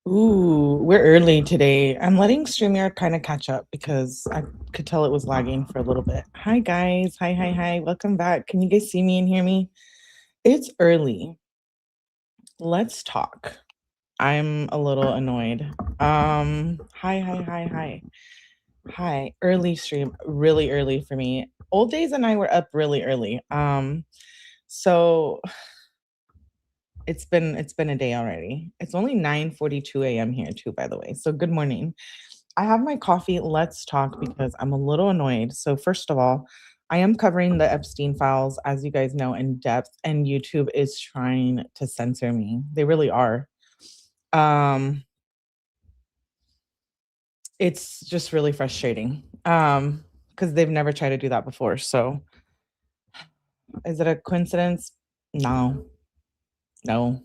Ooh, we're early today. I'm letting StreamYard kind of catch up because I could tell it was lagging for a little bit. Hi, guys. Hi, hi, hi. Welcome back. Can you guys see me and hear me? It's early. Let's talk. I'm a little annoyed. Hi, hi, hi, hi. Hi. Early stream, really early for me. Old days and I were up really early. So it's been a day already. It's only 9:42 a.m. here too, by the way. So good morning. I have my coffee. Let's talk because I'm a little annoyed. So first of all, I am covering the Epstein files, as you guys know, in depth, and YouTube is trying to censor me. They really are. Um, it's just really frustrating. Because they've never tried to do that before. So is it a coincidence? No, no.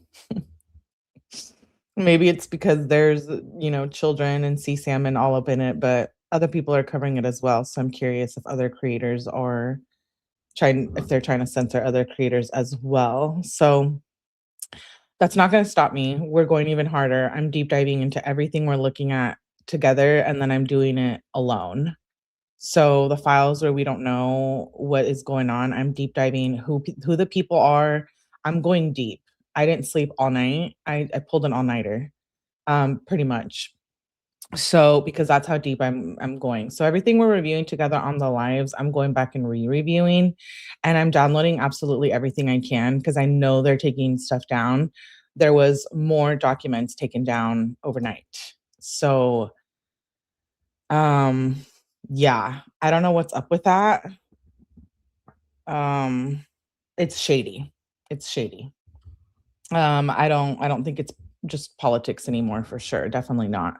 Maybe it's because there's, children and sea salmon all up in it, but other people are covering it as well. So I'm curious if other creators are if they're trying to censor other creators as well. So that's not going to stop me. We're going even harder. I'm deep diving into everything we're looking at together, and then I'm doing it alone. So the files where we don't know what is going on, I'm deep diving who the people are. I'm going deep. I didn't sleep all night. I pulled an all-nighter, pretty much. So because that's how deep I'm going. So everything we're reviewing together on the lives, I'm going back and re-reviewing, and I'm downloading absolutely everything I can because I know they're taking stuff down. There was more documents taken down overnight. So um yeah, I don't know what's up with that. Um it's shady. It's shady. I don't think it's just politics anymore for sure. Definitely not.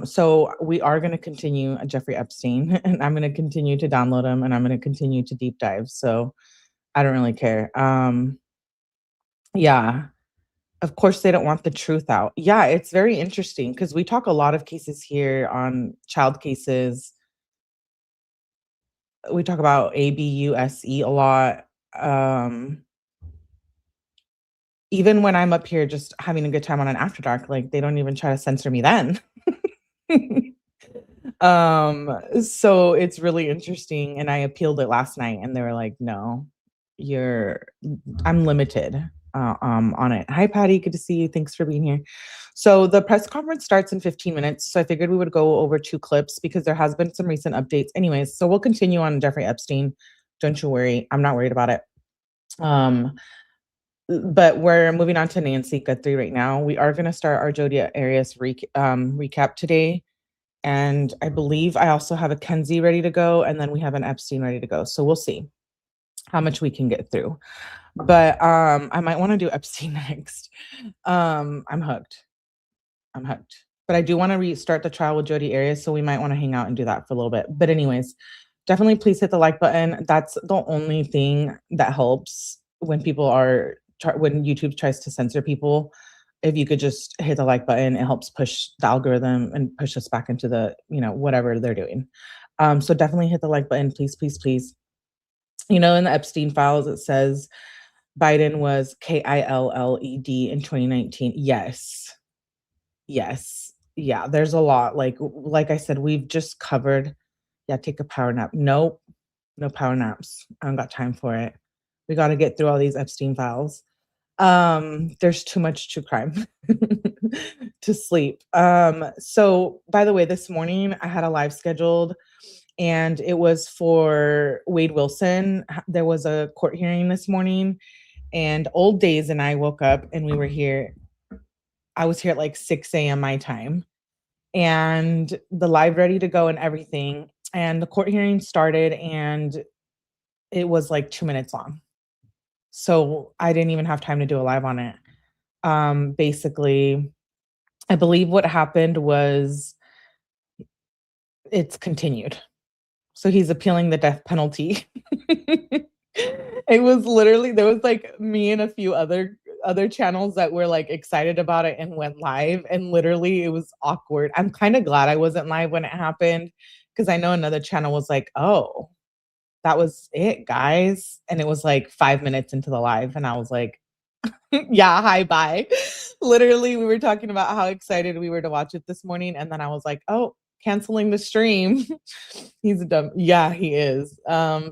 So we are going to continue Jeffrey Epstein, and I'm going to continue to download him, and I'm going to continue to deep dive. So I don't really care. Yeah, of course they don't want the truth out. Yeah, it's very interesting because we talk a lot of cases here on child cases. We talk about abuse a lot. Um, Even when I'm up here just having a good time on an after dark, like they don't even try to censor me then. So it's really interesting, and I appealed it last night, and they were like, "No, you're I'm limited, on it." Hi, Patty, good to see you, thanks for being here. So the press conference starts in 15 minutes, so I figured we would go over 2 clips because there has been some recent updates. Anyways, so we'll continue on Jeffrey Epstein. Don't you worry, I'm not worried about it. Um, but we're moving on to Nancy Guthrie right now. We are gonna start our Jodi Arias recap today. And I believe I also have a Kenzie ready to go, and then we have an Epstein ready to go. So we'll see how much we can get through. But I might want to do Epstein next. I'm hooked. I'm hooked. But I do want to restart the trial with Jodi Arias, so we might want to hang out and do that for a little bit. But anyways, definitely please hit the like button. That's the only thing that helps when people are when YouTube tries to censor people. If you could just hit the like button, it helps push the algorithm and push us back into the, whatever they're doing. So definitely hit the like button, please, please, please. In the Epstein files, it says Biden was killed in 2019. Yes. Yes. Yeah, there's a lot. Like I said, we've just covered. Yeah, take a power nap. Nope. No power naps. I don't got time for it. We got to get through all these Epstein files. There's too much true crime to sleep. So by the way, this morning I had a live scheduled, and it was for Wade Wilson. There was a court hearing this morning, and Old Days and I woke up and we were here. I was here at like 6 a.m. my time, and the live ready to go and everything. And the court hearing started, and it was like 2 minutes long. So I didn't even have time to do a live on it. Basically, I believe what happened was it's continued. So he's appealing the death penalty. It was literally there was like me and a few other channels that were like excited about it and went live, and literally it was awkward. I'm kind of glad I wasn't live when it happened because I know another channel was like, "Oh, that was it, guys." And it was like 5 minutes into the live, and I was like, Yeah, hi, bye. Literally, we were talking about how excited we were to watch it this morning, and then I was like, "Oh, canceling the stream." He's a dumb yeah, he is.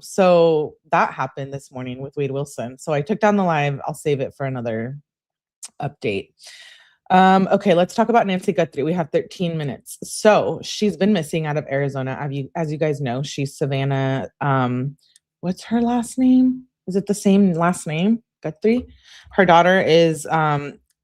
So that happened this morning with Wade Wilson. So I took down the live. I'll save it for another update. Okay, let's talk about Nancy Guthrie. We have 13 minutes. So she's been missing out of Arizona. As you guys know, she's Savannah. What's her last name? Is it the same last name? Guthrie? Her daughter is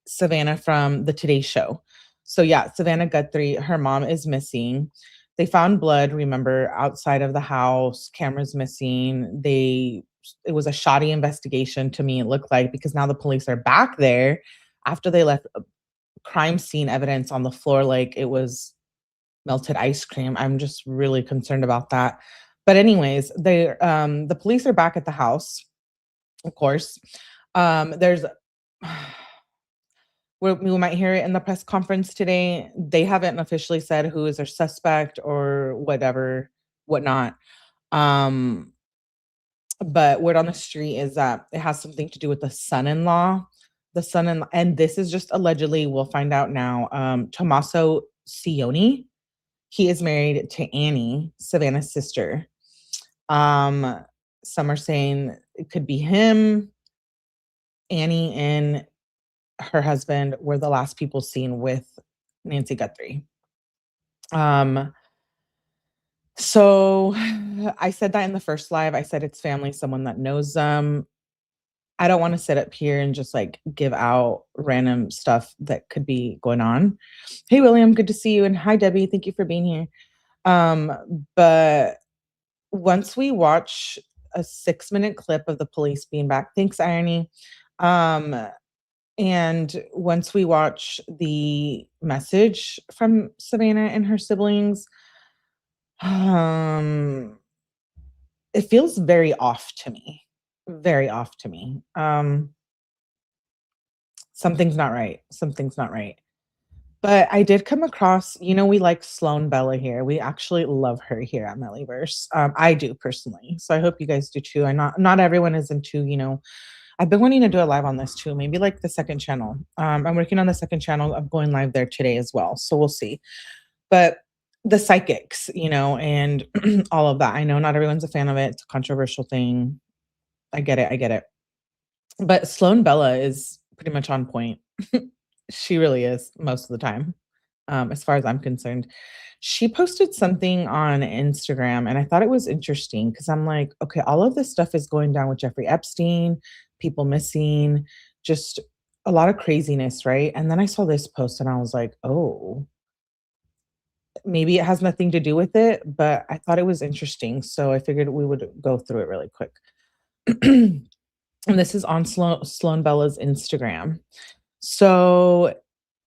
Savannah from the Today Show. So yeah, Savannah Guthrie, her mom is missing. They found blood, remember, outside of the house, cameras missing. It was a shoddy investigation to me, it looked like, because now the police are back there after they left crime scene evidence on the floor like it was melted ice cream. I'm just really concerned about that. But anyways, the police are back at the house, of course. There's we might hear it in the press conference today. They haven't officially said who is their suspect or whatever, whatnot. But word on the street is that it has something to do with the son-in-law. And this is just allegedly, we'll find out now. Tommaso Cioni, he is married to Annie, Savannah's sister. Some are saying it could be him. Annie and her husband were the last people seen with Nancy Guthrie. So I said that in the first live. I said it's family, someone that knows them. I don't want to sit up here and just like give out random stuff that could be going on. Hey, William, good to see you. And hi, Debbie. Thank you for being here. But once we watch a 6-minute clip of the police being back, thanks, Irony. And once we watch the message from Savannah and her siblings, it feels very off to me. Very off to me. Something's not right. Something's not right. But I did come across, we like 𝗠𝗲𝗹𝗆𝗆 here. We actually love her here at Mellyverse. I do personally. So I hope you guys do too. I not everyone is into, I've been wanting to do a live on this too. Maybe like the second channel. I'm working on the second channel. I'm going live there today as well. So we'll see. But the psychics, and all of that. I know not everyone's a fan of it. It's a controversial thing. I get it. I get it. But 𝗠𝗲𝗹𝗆𝗆 is pretty much on point. She really is most of the time, as far as I'm concerned. She posted something on Instagram, and I thought it was interesting because I'm like, okay, all of this stuff is going down with Jeffrey Epstein, people missing, just a lot of craziness, right? And then I saw this post and I was like, oh, maybe it has nothing to do with it, but I thought it was interesting. So I figured we would go through it really quick. And this is on 𝗠𝗲𝗹𝗆's Instagram. So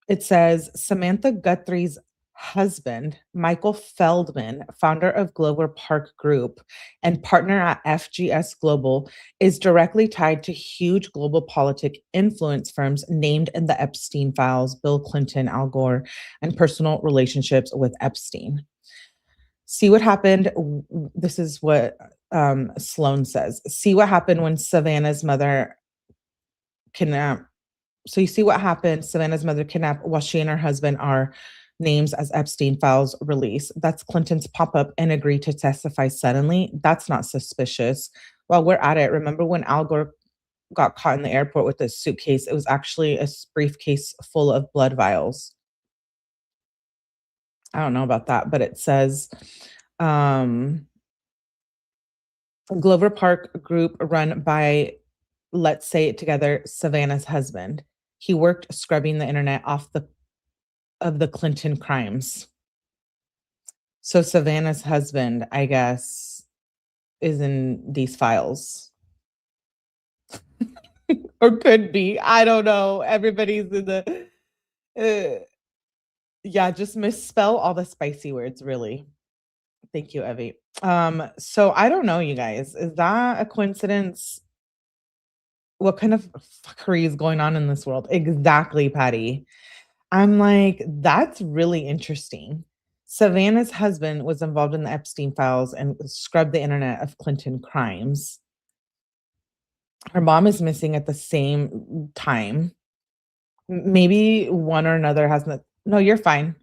it says Samantha Guthrie's husband, Michael Feldman, founder of Glover Park Group and partner at FGS Global, is directly tied to huge global politic influence firms named in the Epstein files, Bill Clinton, Al Gore, and personal relationships with Epstein. See what happened. This is what Sloan says. See what happened when Savannah's mother kidnapped. So you see what happened. Savannah's mother kidnapped while she and her husband are names as Epstein files release. That's Clinton's pop-up and agree to testify suddenly. That's not suspicious. While we're at it, remember when Al Gore got caught in the airport with a suitcase? It was actually a briefcase full of blood vials. I don't know about that, but it says Glover Park Group run by, let's say it together, Savannah's husband. He worked scrubbing the internet off of the Clinton crimes. So Savannah's husband, I guess, is in these files. Or could be. I don't know. Everybody's in the yeah, just misspell all the spicy words, really. Thank you, Evie. So I don't know, you guys. Is that a coincidence? What kind of fuckery is going on in this world? Exactly, Patty. I'm like, that's really interesting. Savannah's husband was involved in the Epstein files and scrubbed the internet of Clinton crimes. her mom is missing at the same time. Maybe one or another hasn't. No, you're fine.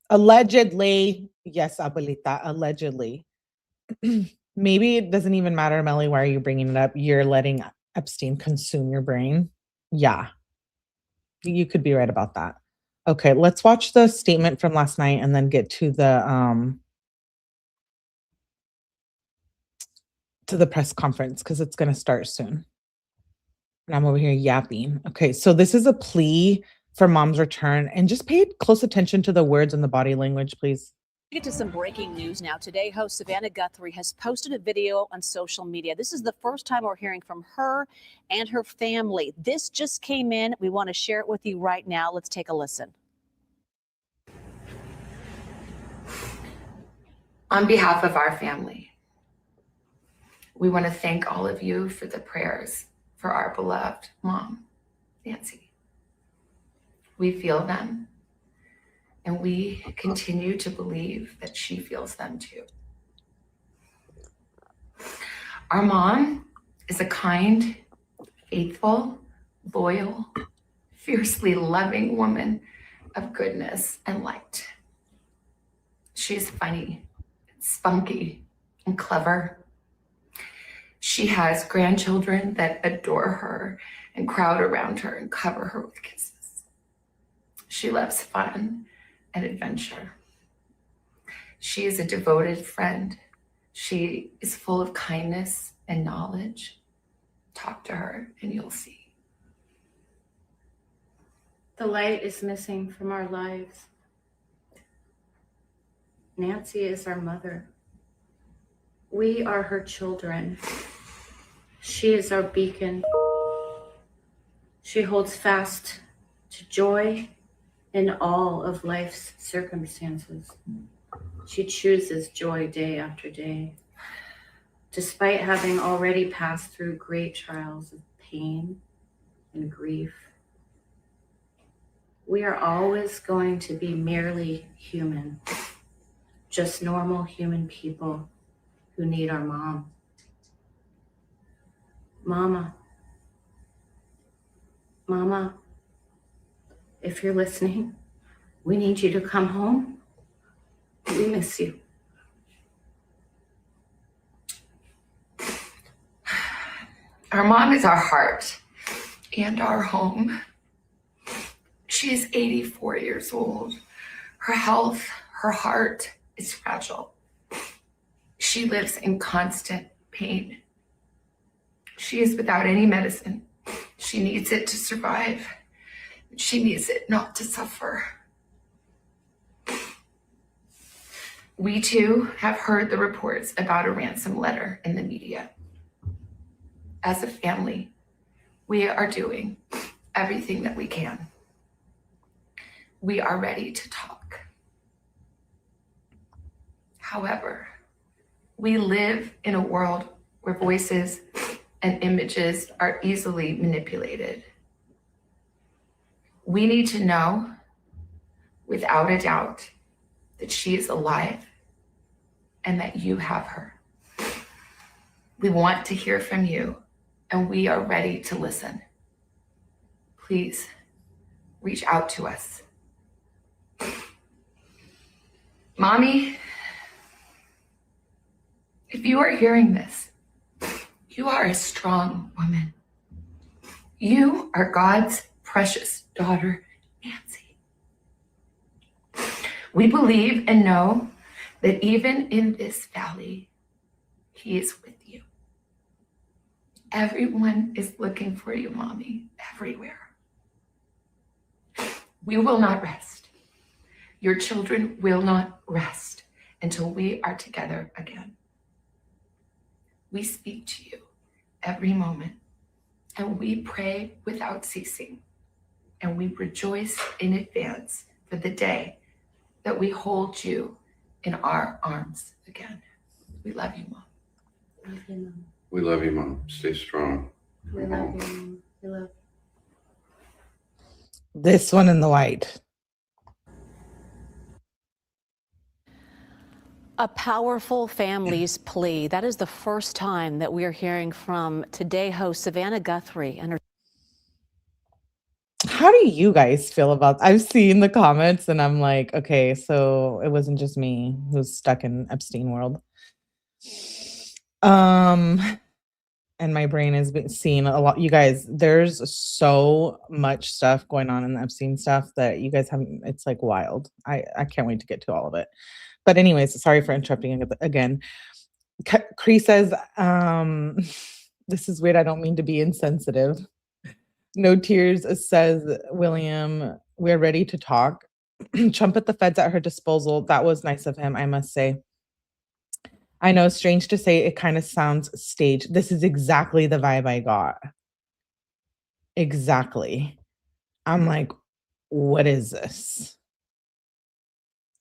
Allegedly. Yes, abuelita, allegedly. Maybe it doesn't even matter, Melly. Why are you bringing it up? You're letting Epstein consume your brain. Yeah, you could be right about that. Okay, let's watch the statement from last night and then get to the press conference because it's going to start soon. And I'm over here yapping. Okay, so this is a plea for mom's return, and just pay close attention to the words and the body language, please. Get to some breaking news now. Today, host Savannah Guthrie has posted a video on social media. This is the first time we're hearing from her and her family. This just came in. We want to share it with you right now. Let's take a listen. On behalf of our family, we want to thank all of you for the prayers for our beloved mom, Nancy. We feel them, and we continue to believe that she feels them too. Our mom is a kind, faithful, loyal, fiercely loving woman of goodness and light. She's funny, spunky, and clever. She has grandchildren that adore her and crowd around her and cover her with kisses. She loves fun and adventure. She is a devoted friend. She is full of kindness and knowledge. Talk to her and you'll see. The light is missing from our lives. Nancy is our mother. We are her children. She is our beacon. She holds fast to joy in all of life's circumstances. She chooses joy day after day. Despite having already passed through great trials of pain and grief, we are always going to be merely human, just normal human people who need our mom. Mama, if you're listening, we need you to come home. We miss you. Our mom is our heart and our home. She is 84 years old. Her health, her heart is fragile. She lives in constant pain. She is without any medicine. She needs it to survive. She needs it not to suffer. We too have heard the reports about a ransom letter in the media. As a family, we are doing everything that we can. We are ready to talk. However, we live in a world where voices and images are easily manipulated. We need to know, without a doubt, that she is alive and that you have her. We want to hear from you, and we are ready to listen. Please reach out to us. Mommy, if you are hearing this, you are a strong woman. You are God's precious daughter, Nancy. We believe and know that even in this valley, He is with you. Everyone is looking for you, Mommy, everywhere. We will not rest. Your children will not rest until we are together again. We speak to you every moment, and we pray without ceasing, and we rejoice in advance for the day that we hold you in our arms again. We love you, Mom. Love you, Mom. We love you, Mom. Stay strong. We love you, Mom. We love you. This one in the white. A powerful family's plea. That is the first time that we are hearing from Today host Savannah Guthrie and her. How do you guys feel about? I've seen the comments and I'm like, okay, so it wasn't just me who's stuck in Epstein world. And my brain has been seeing a lot. You guys, there's so much stuff going on in the Epstein stuff that you guys haven't. It's like wild. I can't wait to get to all of it. But anyways, sorry for interrupting again. Cree says, this is weird. I don't mean to be insensitive. No tears, says William. We're ready to talk. Trump at the feds at her disposal. That was nice of him, I must say. I know, strange to say, it kind of sounds staged. This is exactly the vibe I got. Exactly. I'm like, what is this?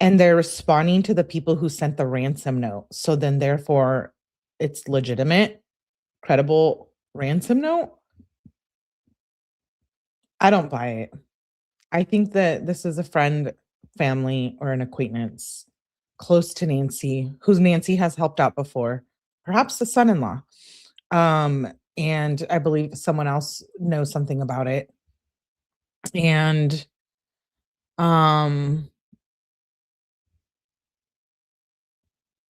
And they're responding to the people who sent the ransom note. So then therefore it's legitimate, credible ransom note. I don't buy it. I think that this is a friend, family, or an acquaintance close to Nancy, whose Nancy has helped out before, perhaps the son-in-law. And I believe someone else knows something about it. And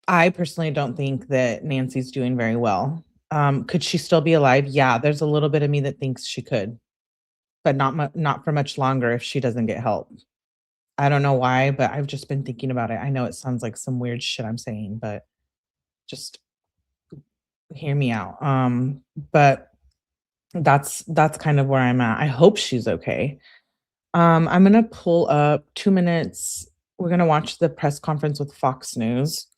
I personally don't think that Nancy's doing very well. Could she still be alive? Yeah, there's a little bit of me that thinks she could, but not for much longer if she doesn't get help. I don't know why, but I've just been thinking about it. I know it sounds like some weird shit I'm saying, but just hear me out. But that's kind of where I'm at. I hope she's okay. I'm gonna pull up 2 minutes. We're gonna watch the press conference with Fox News.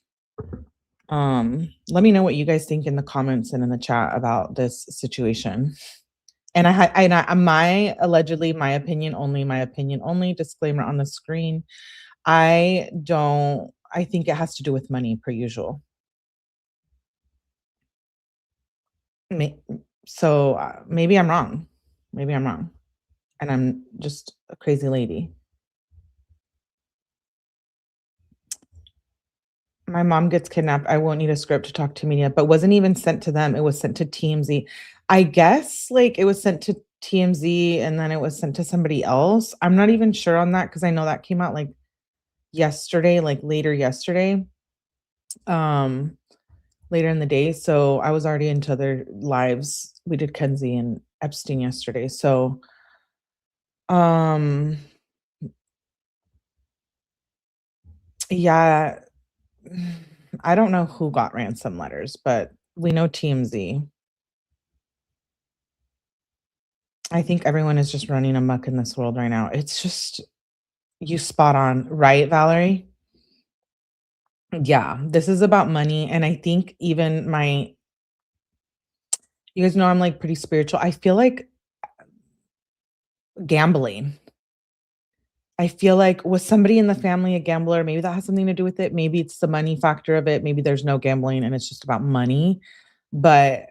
Let me know what you guys think in the comments and in the chat about this situation. And my allegedly my opinion only, disclaimer on the screen. I think it has to do with money per usual. So maybe I'm wrong. Maybe I'm wrong. And I'm just a crazy lady. My mom gets kidnapped. I won't need a script to talk to media, but wasn't even sent to them. It was sent to TMZ. I guess like it was sent to TMZ and then it was sent to somebody else. I'm not even sure on that because I know that came out like yesterday, like later yesterday, later in the day. So I was already into their lives. We did Kenzie and Epstein yesterday. So, yeah, I don't know who got ransom letters, but we know TMZ. I think everyone is just running amok in this world right now. It's just, you spot on, right, Valerie? Yeah, this is about money. And I think even you guys know I'm like pretty spiritual. I feel like gambling. I feel like was somebody in the family a gambler? Maybe that has something to do with it. Maybe it's the money factor of it. Maybe there's no gambling and it's just about money. But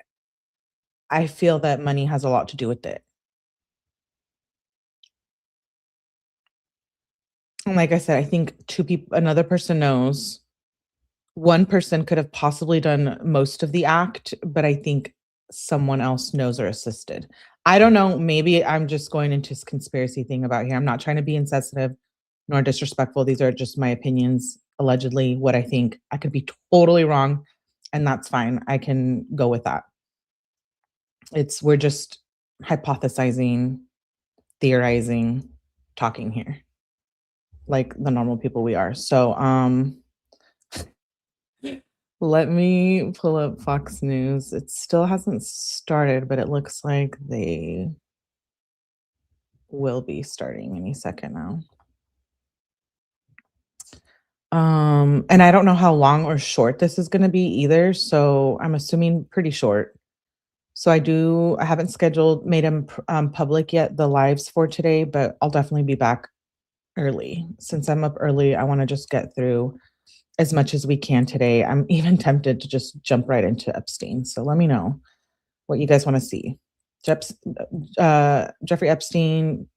I feel that money has a lot to do with it. And like I said, I think another person knows. One person could have possibly done most of the act, but I think someone else knows or assisted. I don't know. Maybe I'm just going into this conspiracy thing about here. I'm not trying to be insensitive nor disrespectful. These are just my opinions, allegedly, what I think. I could be totally wrong, and that's fine. I can go with that. We're just hypothesizing, theorizing, talking here, like the normal people we are. So, let me pull up Fox News. It still hasn't started, but it looks like they will be starting any second now. And I don't know how long or short this is going to be either. So I'm assuming pretty short. So I haven't made them public yet, the lives for today, but I'll definitely be back early. Since I'm up early, I want to just get through as much as we can today. I'm even tempted to just jump right into Epstein. So let me know what you guys want to see. Jeffrey Epstein,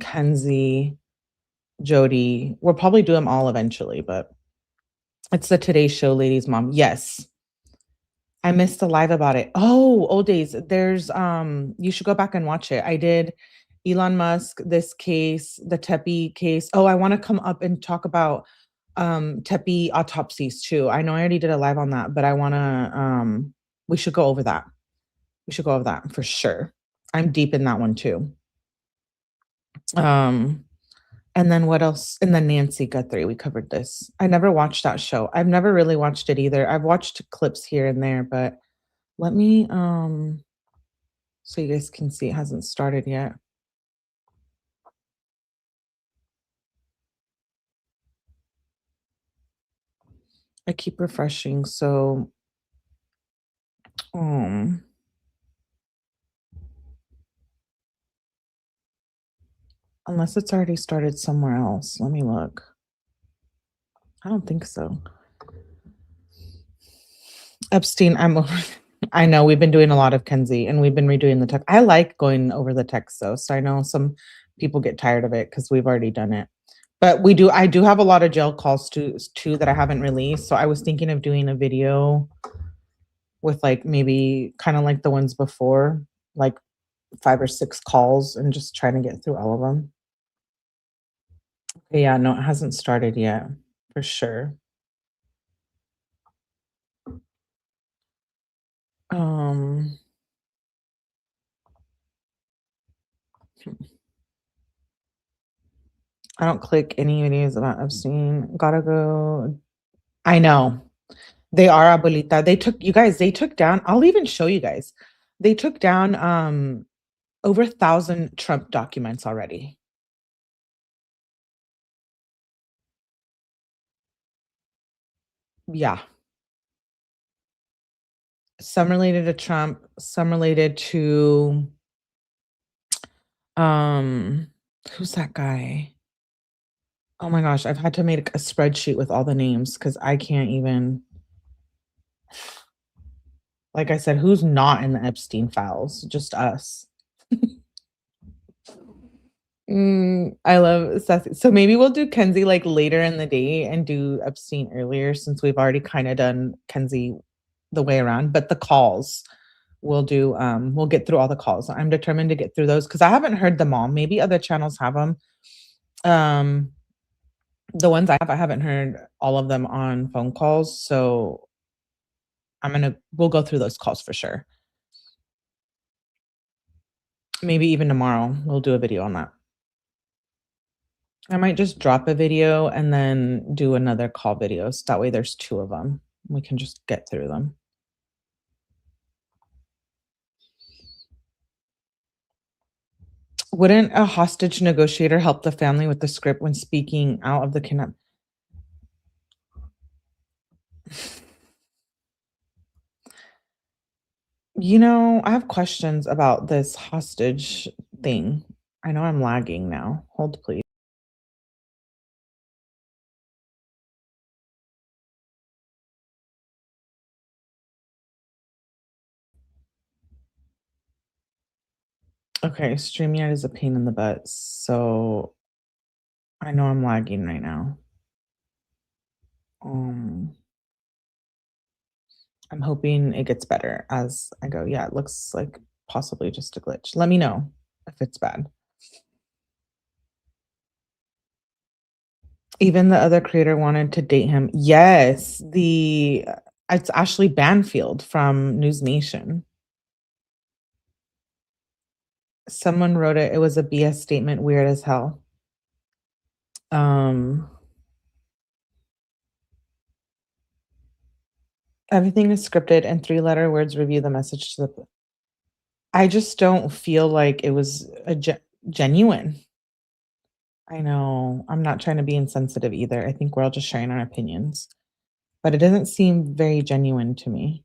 Kenzie, Jody. We'll probably do them all eventually, but It's the Today Show lady's mom. Yes. I missed the live about it. Oh, old days. There's you should go back and watch it. I did Elon Musk, this case, the 𝗃𝗃𝗃𝗃 case. Oh, I want to come up and talk about 𝗃𝗃𝗃𝗃 autopsies too. I know I already did a live on that, but I want to we should go over that. We should go over that for sure. I'm deep in that one too. And then what else? And then Nancy Guthrie, we covered this. I never watched that show. I've never really watched it either. I've watched clips here and there, but let me so you guys can see it hasn't started yet. I keep refreshing, so unless it's already started somewhere else. Let me look. I don't think so. Epstein, I know we've been doing a lot of Kenzie and we've been redoing the text. I like going over the text though. So I know some people get tired of it because we've already done it. But I do have a lot of jail calls too that I haven't released. So I was thinking of doing a video with like maybe kind of like the ones before, like 5 or 6 calls and just trying to get through all of them. Okay, yeah, no, it hasn't started yet for sure. I don't click any videos about Epstein. Gotta go. I know. They are, abuelita. They took down, I'll even show you guys. They took down over 1,000 Trump documents already. Yeah. Some related to Trump, some related to who's that guy? Oh my gosh, I've had to make a spreadsheet with all the names because I can't even. Like I said, who's not in the Epstein files? Just us. I love Seth. So maybe we'll do Kenzie like later in the day and do Epstein earlier since we've already kind of done Kenzie the way around. But the calls we'll do, we'll get through all the calls. I'm determined to get through those because I haven't heard them all. Maybe other channels have them. The ones I haven't heard all of them on phone calls. So we'll go through those calls for sure. Maybe even tomorrow we'll do a video on that. I might just drop a video and then do another call video. So that way there's 2 of them. We can just get through them. Wouldn't a hostage negotiator help the family with the script when speaking out of the kidnap? You know, I have questions about this hostage thing. I know I'm lagging now. Hold, please. Okay, StreamYard is a pain in the butt, so I know I'm lagging right now. I'm hoping it gets better as I go. Yeah, it looks like possibly just a glitch. Let me know if it's bad. Even the other creator wanted to date him. Yes, it's Ashley Banfield from News Nation. Someone wrote it. It was a BS statement. Weird as hell. Everything is scripted and 3-letter words review the message to the. I just don't feel like it was a genuine. I know. I'm not trying to be insensitive either. I think we're all just sharing our opinions. But it doesn't seem very genuine to me.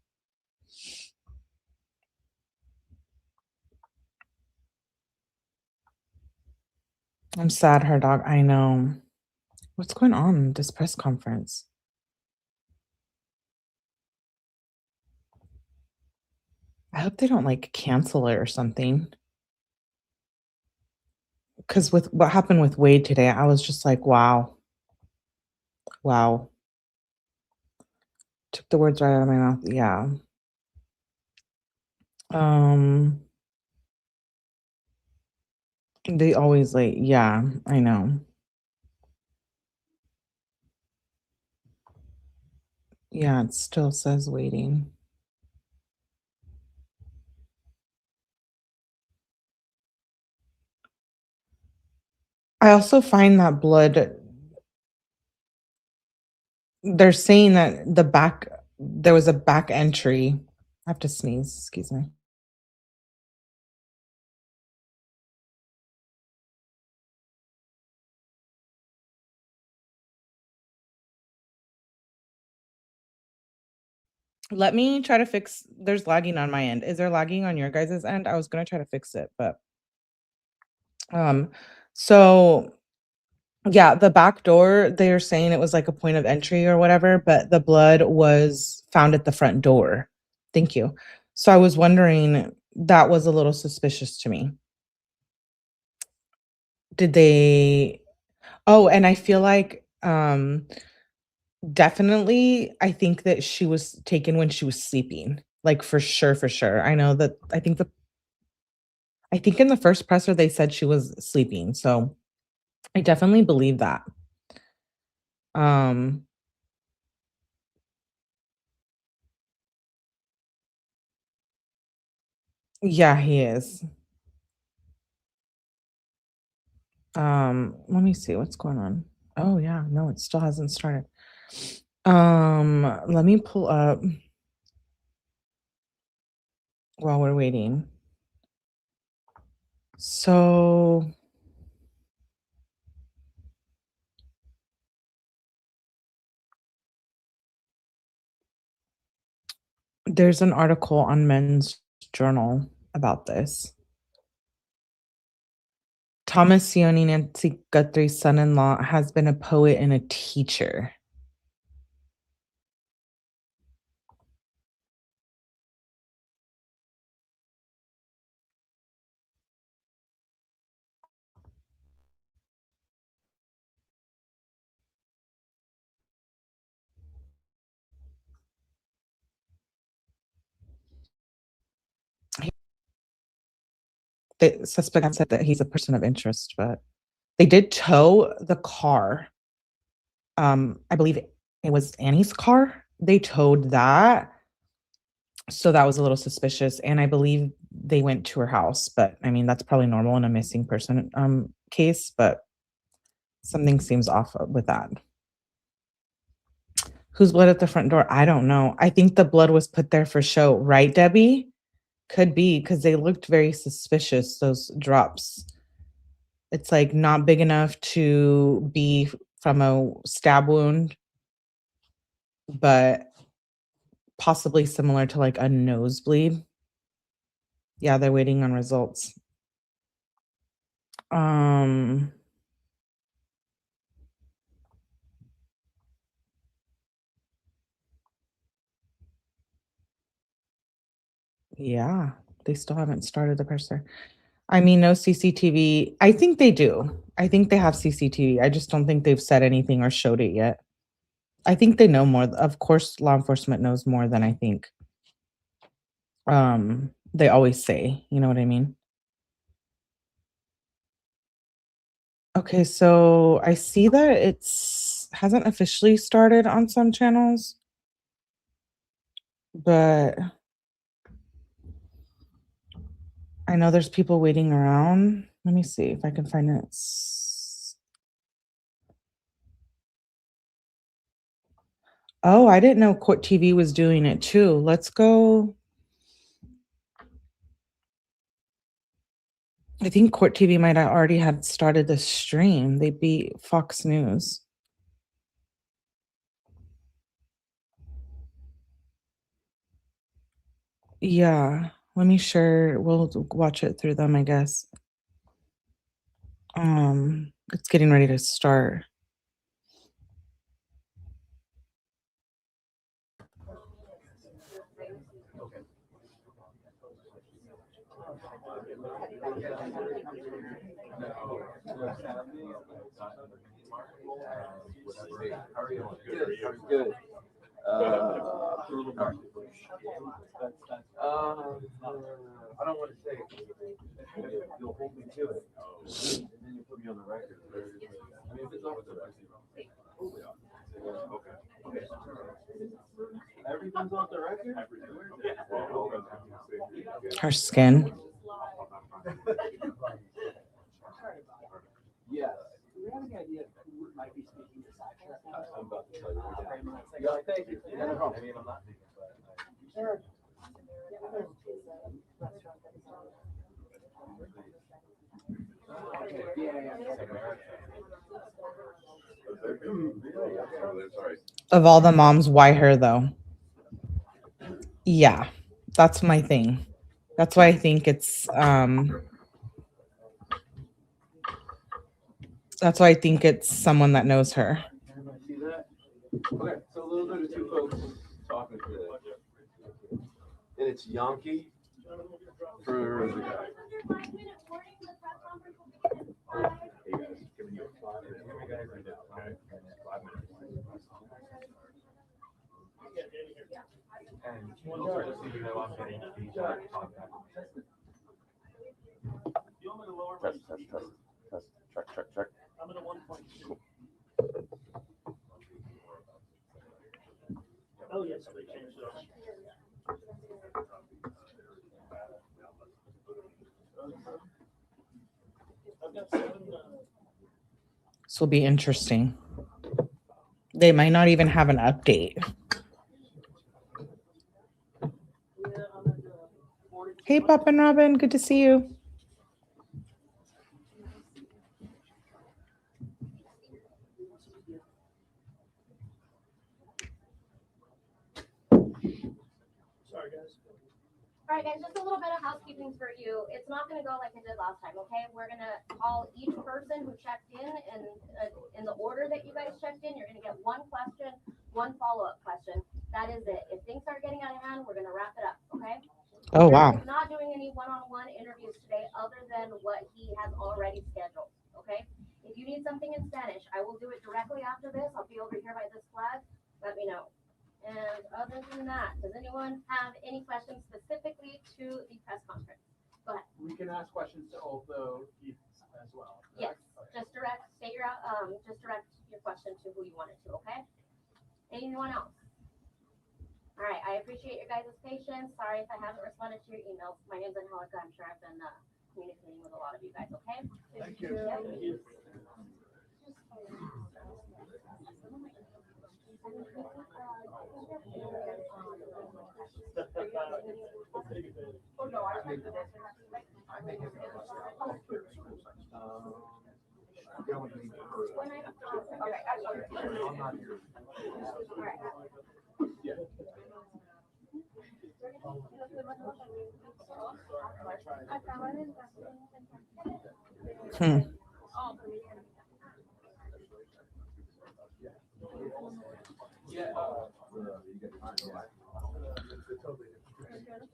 I'm sad, her dog. I know. What's going on in this press conference? I hope they don't like cancel it or something. Because with what happened with Wade today, I was just like, wow. Wow. Took the words right out of my mouth. Yeah. Um, they always late. Yeah, I know. Yeah, it still says waiting. I also find that blood, they're saying that there was a back entry. I have to sneeze, excuse me. Let me try to fix, there's lagging on my end. Is there lagging on your guys' end? I was gonna try to fix it, but um, so yeah, the back door, they're saying it was like a point of entry or whatever, but the blood was found at the front door. Thank you. So I was wondering, that was a little suspicious to me. Did they Oh, and I feel like definitely I think that she was taken when she was sleeping. Like for sure, for sure. I know that I think in the first presser they said she was sleeping. So I definitely believe that. Um yeah, he is. Let me see what's going on. Oh yeah, no, it still hasn't started. Let me pull up while we're waiting. So there's an article on Men's Journal about this. Thomas Sioni, Nancy Guthrie's son-in-law, has been a poet and a teacher. The suspect said that he's a person of interest, but they did tow the car. I believe it was Annie's car. They towed that. So that was a little suspicious. And I believe they went to her house, but I mean, that's probably normal in a missing person case, but something seems off with that. Whose blood at the front door? I don't know. I think the blood was put there for show, right, Debbie? Could be because they looked very suspicious, those drops. It's like not big enough to be from a stab wound, but possibly similar to like a nosebleed. Yeah, they're waiting on results. Yeah, they still haven't started the presser. I mean, no CCTV. I think they do. I think they have CCTV. I just don't think they've said anything or showed it yet. I think they know more. Of course, law enforcement knows more than I think. They always say, you know what I mean? Okay, so I see that it's hasn't officially started on some channels, but I know there's people waiting around. Let me see if I can find it. Oh, I didn't know Court TV was doing it too. Let's go. I think Court TV might have already had started the stream. They beat Fox News. Yeah, let me share. We'll watch it through them, I guess. It's getting ready to start. Good. I don't want to say it. You'll hold me to it. And then you put me on the record. I mean, if it's off the record. Okay. Everything's off the record? Her skin. Yes. Do we have any idea who might be speaking to Sasha? I'm about to tell you. Yeah, thank you. Yeah, no problem. I mean, I'm not thinking, but Of all the moms, why her though? Yeah, that's my thing. That's why I think it's that's why I think it's someone that knows her. everybody see that? Okay, so a little bit of two folks talking today. And it's Yankee for the guy. Hey guys, giving you a 5-minute right now. Okay. 5 minutes. And we'll start to see, you know, I'm getting feedback. Test. Check. I'm in a 1.2. Oh, yes, they changed it. This will be interesting. They might not even have an update. Hey, Pop and Robin, good to see you. Sorry, guys. All right, guys, just a little bit of housekeeping for you. It's not going to go like I did last time, okay? We're going to call each person who checked in the order that you guys checked in. You're going to get one question, one follow-up question. That is it. If things start getting out of hand, we're going to wrap it up, okay? Oh, wow. We're not doing any one-on-one interviews today other than what he has already scheduled, okay? If you need something in Spanish, I will do it directly after this. I'll be over here by this flag. Let me know. And other than that, does anyone have any questions specifically to the press conference? Go ahead. We can ask questions to also Keith as well. Yes, just direct your question to who you want it to, okay? Anyone else? All right, I appreciate your guys' patience. Sorry if I haven't responded to your emails. My name's Angelica. I'm sure I've been communicating with a lot of you guys, okay? Thank you. Yep. Thank you.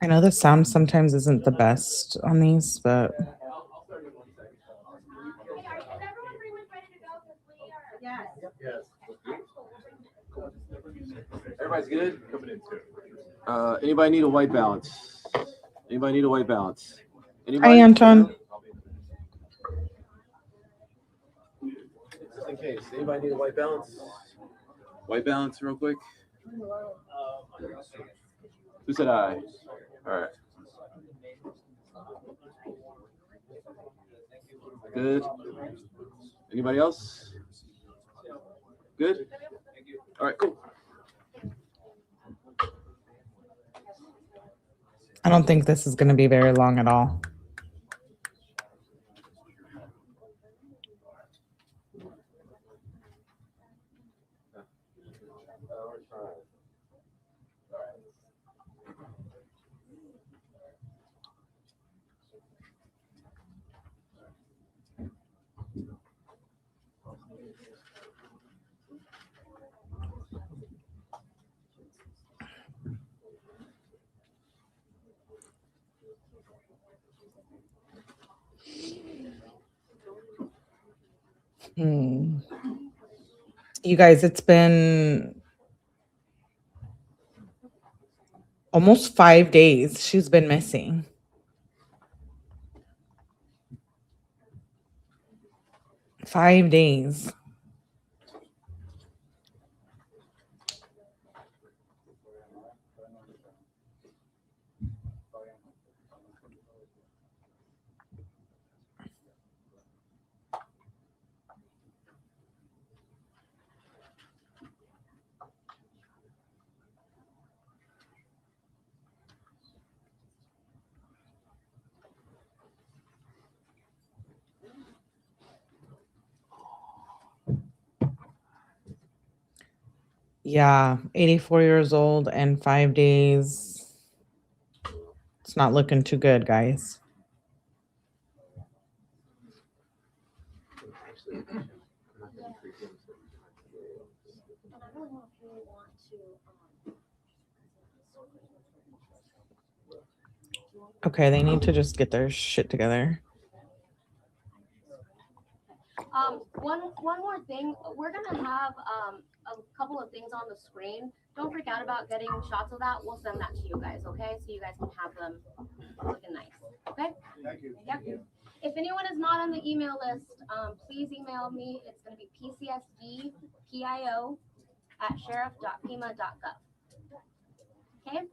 I know the sound sometimes isn't the best on these, but Hey, is everyone pretty much ready to go? Because we are. Yes. Yes. Everybody's good? Anybody need a white balance? Anybody need a white balance? Anybody? hi, Anton. Just in case. Anybody need a white balance? White balance real quick. Who said aye? All right. Good. Anybody else? Good? All right, cool. I don't think this is going to be very long at all. You guys, it's been Almost 5 days she's been missing. Five days. Yeah, 84 years old and 5 days. It's not looking too good, guys. Okay, they need to just get their shit together. One more thing. We're gonna have a couple of things on the screen. Don't freak out about getting shots of that. We'll send that to you guys, okay? So you guys can have them looking nice. Okay? Thank you. Yep. If anyone is not on the email list, please email me. It's gonna be pcsdpio@sheriff.pema.gov. Okay?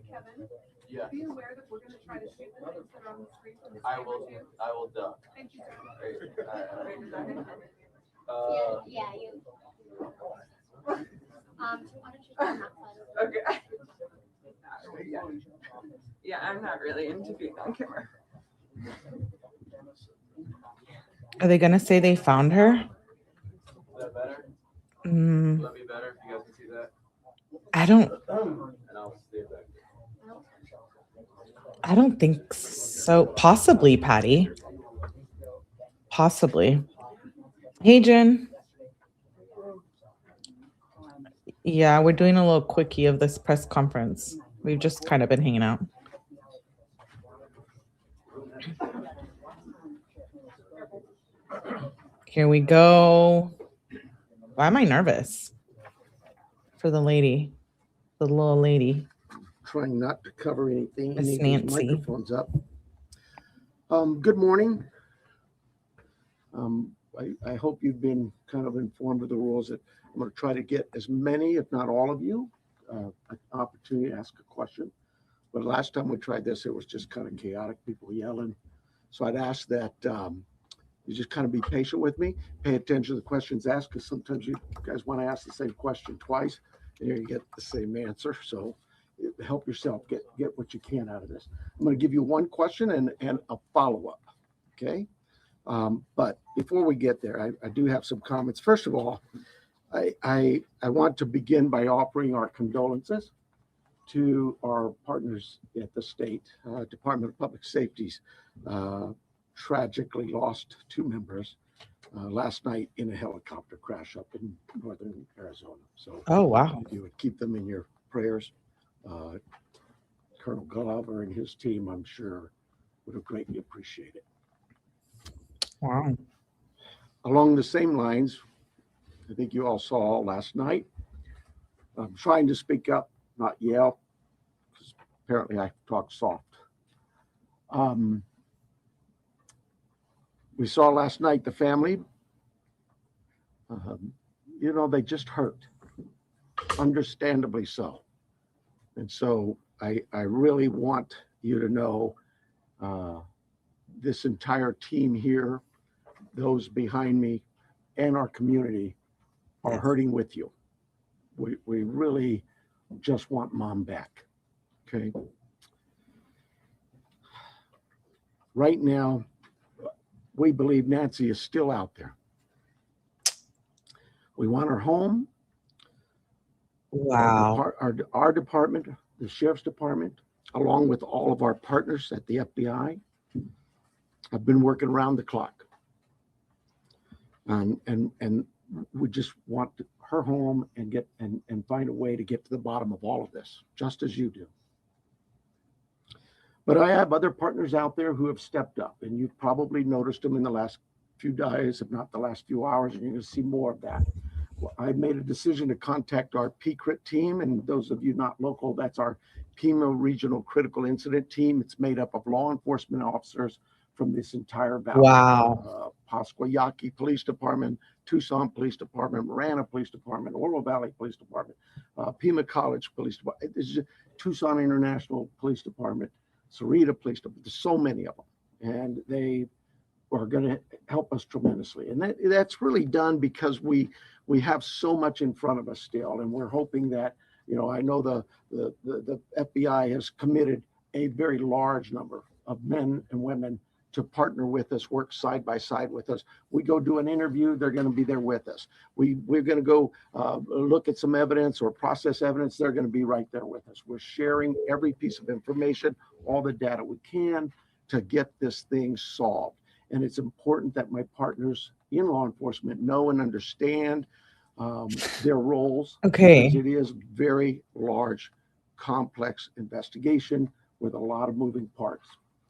Kevin, Yeah, be aware that we're going to try to shoot the things that are on the screen from the I will duck. Thank you so much. Great. Yeah, you. Why don't you stand that side? Okay. Yeah, I'm not really into being on camera. Are they gonna say they found her? Is that better? Mm, Will that be better if you guys can see that? I don't And I'll stay back. I don't think so. Possibly, Patty. Possibly. Hey, Jen. Yeah, we're doing a little quickie of this press conference. We've just kind of been hanging out. Here we go. Why am I nervous? For the lady, the little lady. Trying not to cover anything. Miss Need these Nancy. microphones up. Good morning. I hope you've been kind of informed of the rules. That I'm going to try to get as many, if not all of you, an opportunity to ask a question. But last time we tried this, it was just kind of chaotic, people yelling. So I'd ask that you just kind of be patient with me, pay attention to the questions asked, because sometimes you guys want to ask the same question twice, and you get the same answer. So help yourself get what you can out of this. I'm going to give you one question and a follow-up, okay? But before we get there, I do have some comments. First of all, I want to begin by offering our condolences to our partners at the state Department of Public Safety's tragically lost 2 members last night in a helicopter crash up in northern Arizona. So Oh, wow. if you would keep them in your prayers. Colonel Glover and his team, I'm sure, would have greatly appreciated it. Wow. Along the same lines, I think you all saw last night, I'm trying to speak up, not yell, because apparently I talk soft. We saw last night the family, they just hurt, understandably so. And so I really want you to know this entire team here, those behind me, and our community are hurting with you. We really just want Mom back, okay? Right now, we believe Nancy is still out there. We want her home. Wow. Our department, the Sheriff's Department, along with all of our partners at the FBI, have been working around the clock. And we just want her home and get and find a way to get to the bottom of all of this, just as you do. But I have other partners out there who have stepped up, and you've probably noticed them in the last few days, if not the last few hours, and you're going to see more of that. Well, I made a decision to contact our PCRIT team, and those of you not local, that's our Pima Regional Critical Incident Team. It's made up of law enforcement officers from this entire valley. Wow. 𝗠𝗲𝗹𝗹𝗆𝗆𝗆𝗍𝗯 Police Department, Tucson Police Department, Marana Police Department, Oro Valley Police Department, Pima College Police Department, this is Tucson International Police Department, Sarita Police Department. There's so many of them, and they are going to help us tremendously. And that's really done because we have so much in front of us still, and we're hoping that, you know, I know the FBI has committed a very large number of men and women to partner with us, work side by side with us. We go do an interview, they're going to be there with us. We're going to go look at some evidence or process evidence, they're going to be right there with us. We're sharing every piece of information, all the data we can to get this thing solved. And it's important that my partners in law enforcement know and understand their roles. Okay. Because it is very large, complex investigation with a lot of moving parts.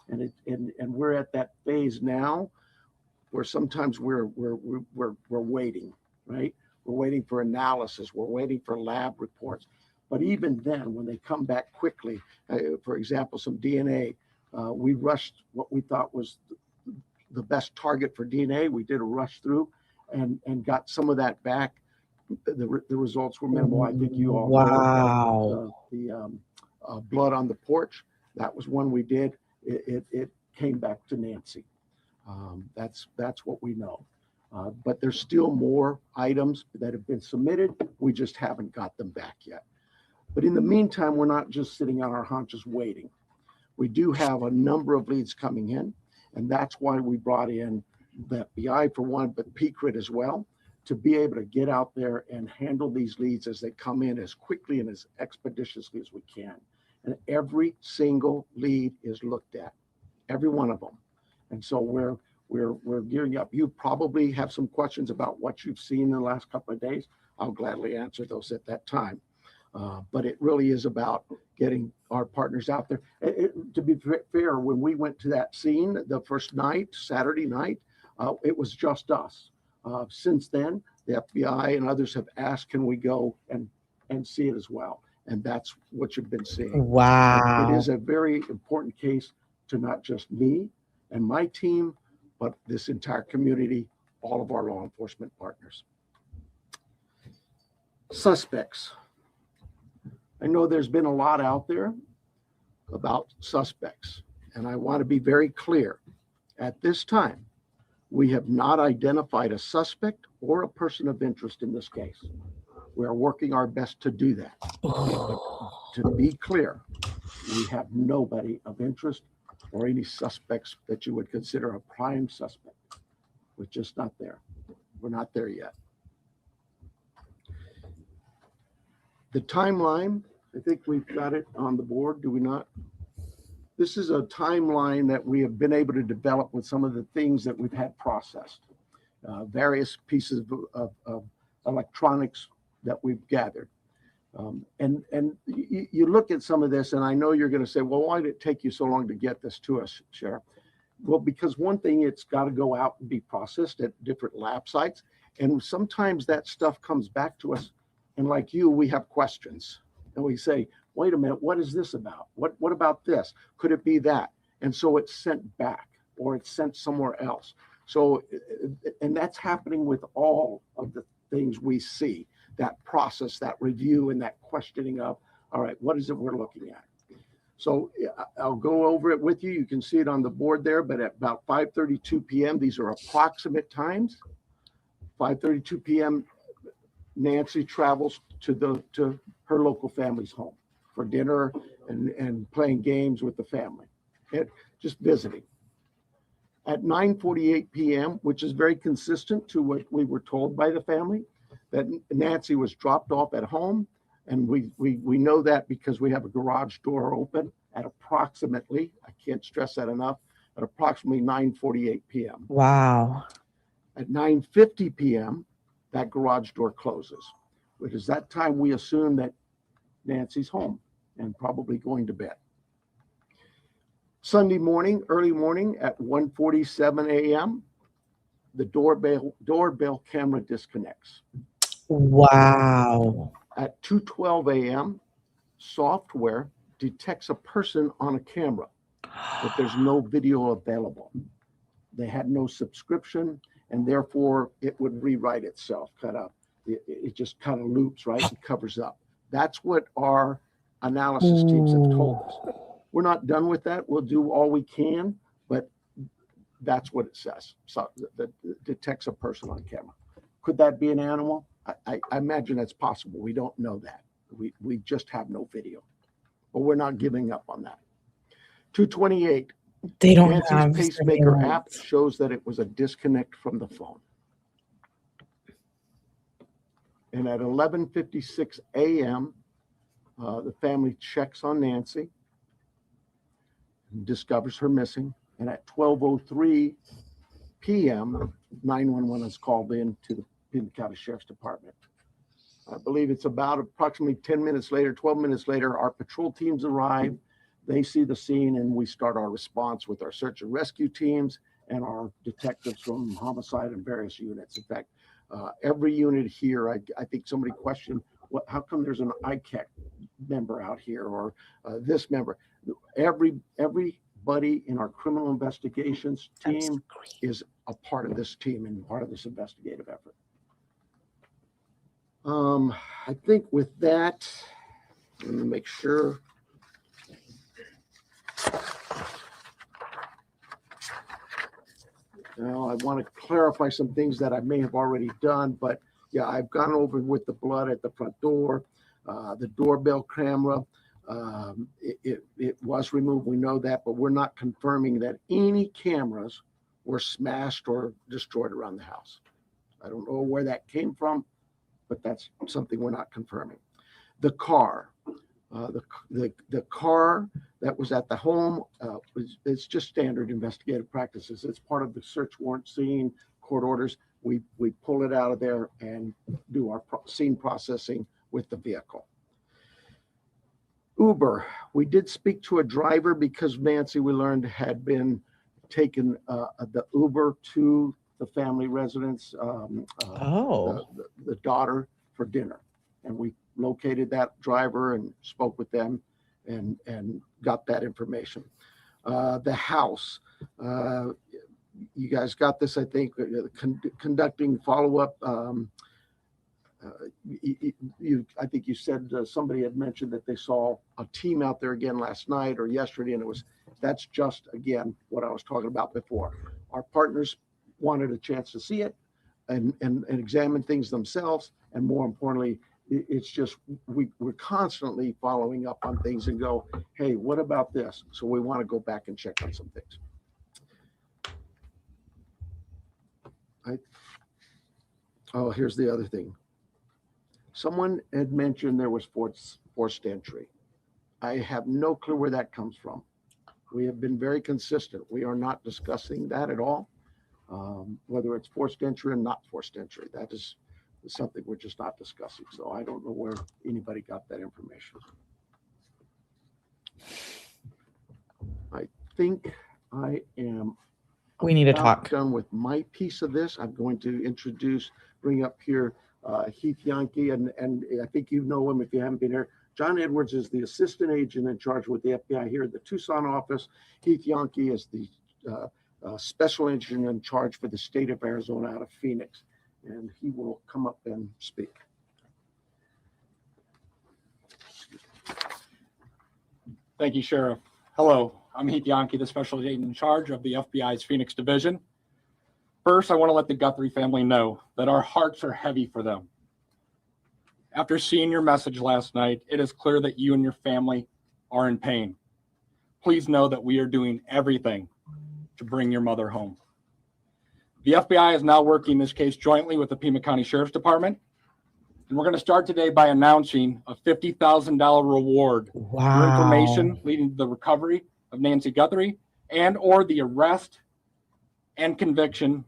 And we're at that phase now where sometimes we're waiting, right? We're waiting for analysis. We're waiting for lab reports. But even then, when they come back quickly, for example, some DNA, we rushed what we thought was the best target for DNA. We did a rush through and got some of that back. The results were minimal. I think you all know the blood on the porch. That was one we did. It came back to Nancy. That's what we know. But there's still more items that have been submitted. We just haven't got them back yet. But in the meantime, we're not just sitting on our haunches waiting. We do have a number of leads coming in, and that's why we brought in the FBI for one, but PCRIT as well, to be able to get out there and handle these leads as they come in as quickly and as expeditiously as we can. And every single lead is looked at, every one of them. And so we're gearing up. You probably have some questions about what you've seen in the last couple of days. I'll gladly answer those at that time. But it really is about getting our partners out there. To be fair, when we went to that scene the first night, Saturday night, it was just us. Since then, the FBI and others have asked, can we go and see it as well? And that's what you've been seeing. Wow. It is a very important case to not just me and my team, but this entire community, all of our law enforcement partners. Suspects. I know there's been a lot out there about suspects, and I want to be very clear. At this time, we have not identified a suspect or a person of interest in this case. We are working our best to do that. But to be clear, we have nobody of interest or any suspects that you would consider a prime suspect. We're just not there. We're not there yet. The timeline, I think we've got it on the board, do we not? This is a timeline that we have been able to develop with some of the things that we've had processed. Various pieces of electronics that we've gathered. And you look at some of this, and I know you're going to say, well, why did it take you so long to get this to us, Sheriff? Well, because one thing, it's got to go out and be processed at different lab sites. And sometimes that stuff comes back to us. And like you, we have questions. And we say, wait a minute, what is this about? What about this? Could it be that? And so it's sent back or it's sent somewhere else. So, and that's happening with all of the things we see, that process, that review, and that questioning of, all right, what is it we're looking at? So I'll go over it with you. You can see it on the board there, but at about 5:32 p.m., these are approximate times. 5:32 p.m., Nancy travels to her local family's home for dinner and playing games with the family, and just visiting. At 9:48 p.m., which is very consistent to what we were told by the family, that Nancy was dropped off at home. And we know that because we have a garage door open at approximately, I can't stress that enough, at approximately 9:48 p.m. Wow. At 9:50 p.m., that garage door closes. It is that time we assume that Nancy's home and probably going to bed. Sunday morning, early morning at 1:47 a.m., the doorbell camera disconnects. Wow. At 2:12 a.m., software detects a person on a camera, but there's no video available. They had no subscription, and therefore it would rewrite itself. It just kind of loops, right? It covers up. That's what our analysis teams have told us. We're not done with that. We'll do all we can, but that's what it says. So that detects a person on camera. Could that be an animal? I imagine that's possible. We don't know that. We just have no video, but we're not giving up on that. 2:28. They don't Nancy's have pacemaker surveillance. app shows that it was a disconnect from the phone. And at 11:56 a.m., the family checks on Nancy, discovers her missing, and at 12:03 p.m., 911 is called in to the Pima County Sheriff's Department. I believe it's about approximately 10 minutes later, 12 minutes later, our patrol teams arrive. They see the scene, and we start our response with our search and rescue teams and our detectives from homicide and various units. In fact, every unit here, I think somebody questioned, how come there's an ICAC member out here or this member? Everybody in our criminal investigations team is a part of this team and part of this investigative effort. I think with that, let me make sure. Now, I want to clarify some things that I may have already done, but yeah, I've gone over with the blood at the front door, the doorbell camera. It was removed, we know that, but we're not confirming that any cameras were smashed or destroyed around the house. I don't know where that came from, but that's something we're not confirming. The car, the car that was at the home, it's just standard investigative practices. It's part of the search warrant scene, court orders. We pull it out of there and do our scene processing with the vehicle. Uber, we did speak to a driver because Nancy, we learned, had been taken the Uber to the family residence, the daughter, for dinner. And we located that driver and spoke with them and got that information. The house, you guys got this, I think, conducting follow-up. I think you said somebody had mentioned that they saw a team out there again last night or yesterday, and that's just, again, what I was talking about before. Our partners wanted a chance to see it and examine things themselves, and more importantly, it's just we're constantly following up on things and go, hey, what about this? So we want to go back and check on some things. Here's the other thing. Someone had mentioned there was forced entry. I have no clue where that comes from. We have been very consistent. We are not discussing that at all, whether it's forced entry or not forced entry. That is something we're just not discussing. So I don't know where anybody got that information. I think I am We need to talk. done with my piece of this. I'm going to bring up here Heath Yankee, and I think you know him if you haven't been here. John Edwards is the assistant agent in charge with the FBI here at the Tucson office. Heath Yankee is the special agent in charge for the state of Arizona out of Phoenix, and he will come up and speak. Thank you, Sheriff. Hello, I'm Heath Yankee, the special agent in charge of the FBI's Phoenix division. First, I want to let the Guthrie family know that our hearts are heavy for them. After seeing your message last night, it is clear that you and your family are in pain. Please know that we are doing everything to bring your mother home. The FBI is now working this case jointly with the Pima County Sheriff's Department. And we're going to start today by announcing a $50,000 reward for information leading to the recovery of Nancy Guthrie and or the arrest and conviction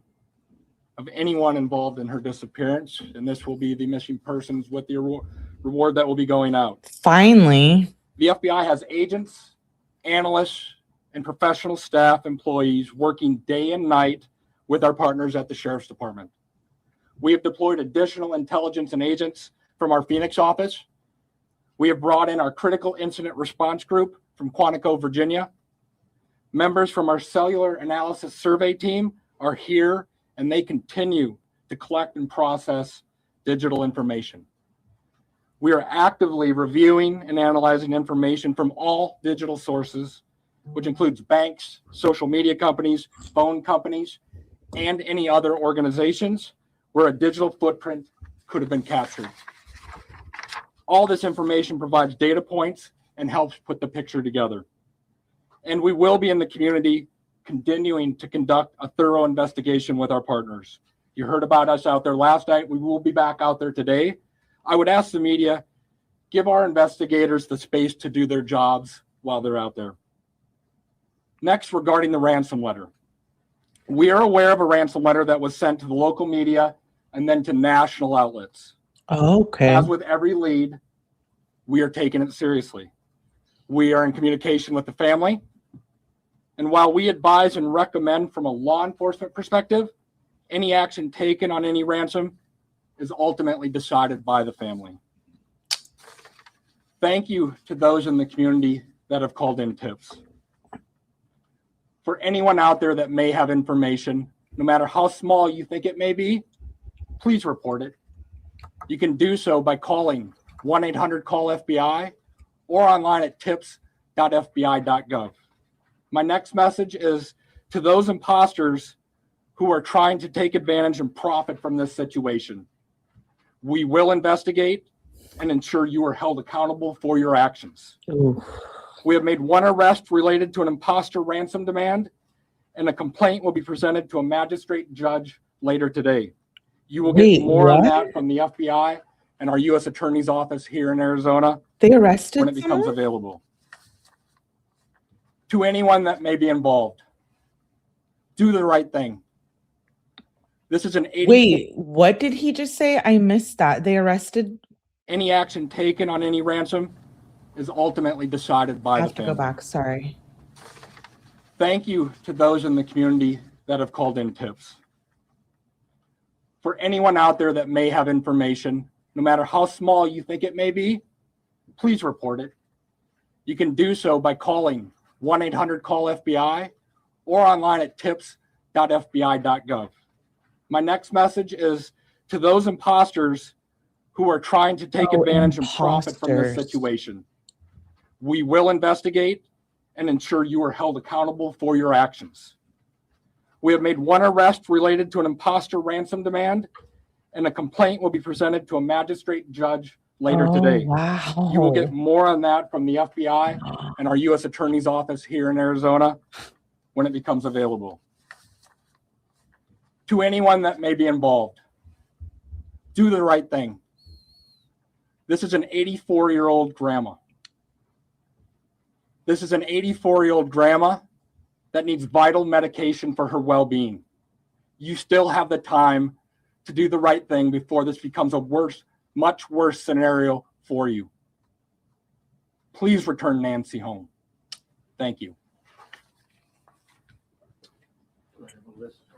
of anyone involved in her disappearance, and this will be the missing persons with the reward that will be going out. Finally. The FBI has agents, analysts, and professional staff employees working day and night with our partners at the Sheriff's Department. We have deployed additional intelligence and agents from our Phoenix office. We have brought in our critical incident response group from Quantico, Virginia. Members from our cellular analysis survey team are here, and they continue to collect and process digital information. We are actively reviewing and analyzing information from all digital sources, which includes banks, social media companies, phone companies, and any other organizations where a digital footprint could have been captured. All this information provides data points and helps put the picture together. And we will be in the community continuing to conduct a thorough investigation with our partners. You heard about us out there last night. We will be back out there today. I would ask the media, give our investigators the space to do their jobs while they're out there. Next, regarding the ransom letter. We are aware of a ransom letter that was sent to the local media and then to national outlets. Okay. As with every lead, we are taking it seriously. We are in communication with the family. And while we advise and recommend from a law enforcement perspective, any action taken on any ransom is ultimately decided by the family. Thank you to those in the community that have called in tips. For anyone out there that may have information, no matter how small you think it may be, please report it. You can do so by calling 1-800-CALL-FBI or online at tips.fbi.gov. My next message is to those imposters who are trying to take advantage and profit from this situation. We will investigate and ensure you are held accountable for your actions. Ooh. We have made one arrest related to an imposter ransom demand, and a complaint will be presented to a magistrate judge later today. You will get more on that from the FBI and our U.S. Attorney's Office here in Arizona. They arrested when it becomes available. To anyone that may be involved, do the right thing. This is an 80. Wait, what did he just say? I missed that. They arrested. Any action taken on any ransom is ultimately decided by the family. I have to go back. Sorry. Thank you to those in the community that have called in tips. For anyone out there that may have information, no matter how small you think it may be, please report it. You can do so by calling 1-800-CALL-FBI or online at tips.fbi.gov. My next message is to those imposters who are trying to take advantage and profit from this situation. We will investigate and ensure you are held accountable for your actions. We have made one arrest related to an imposter ransom demand, and a complaint will be presented to a magistrate judge later today. Wow. You will get more on that from the FBI and our U.S. Attorney's Office here in Arizona when it becomes available. To anyone that may be involved, do the right thing. This is an 84-year-old grandma. This is an 84-year-old grandma that needs vital medication for her well-being. You still have the time to do the right thing before this becomes a much worse scenario for you. Please return Nancy home. Thank you. All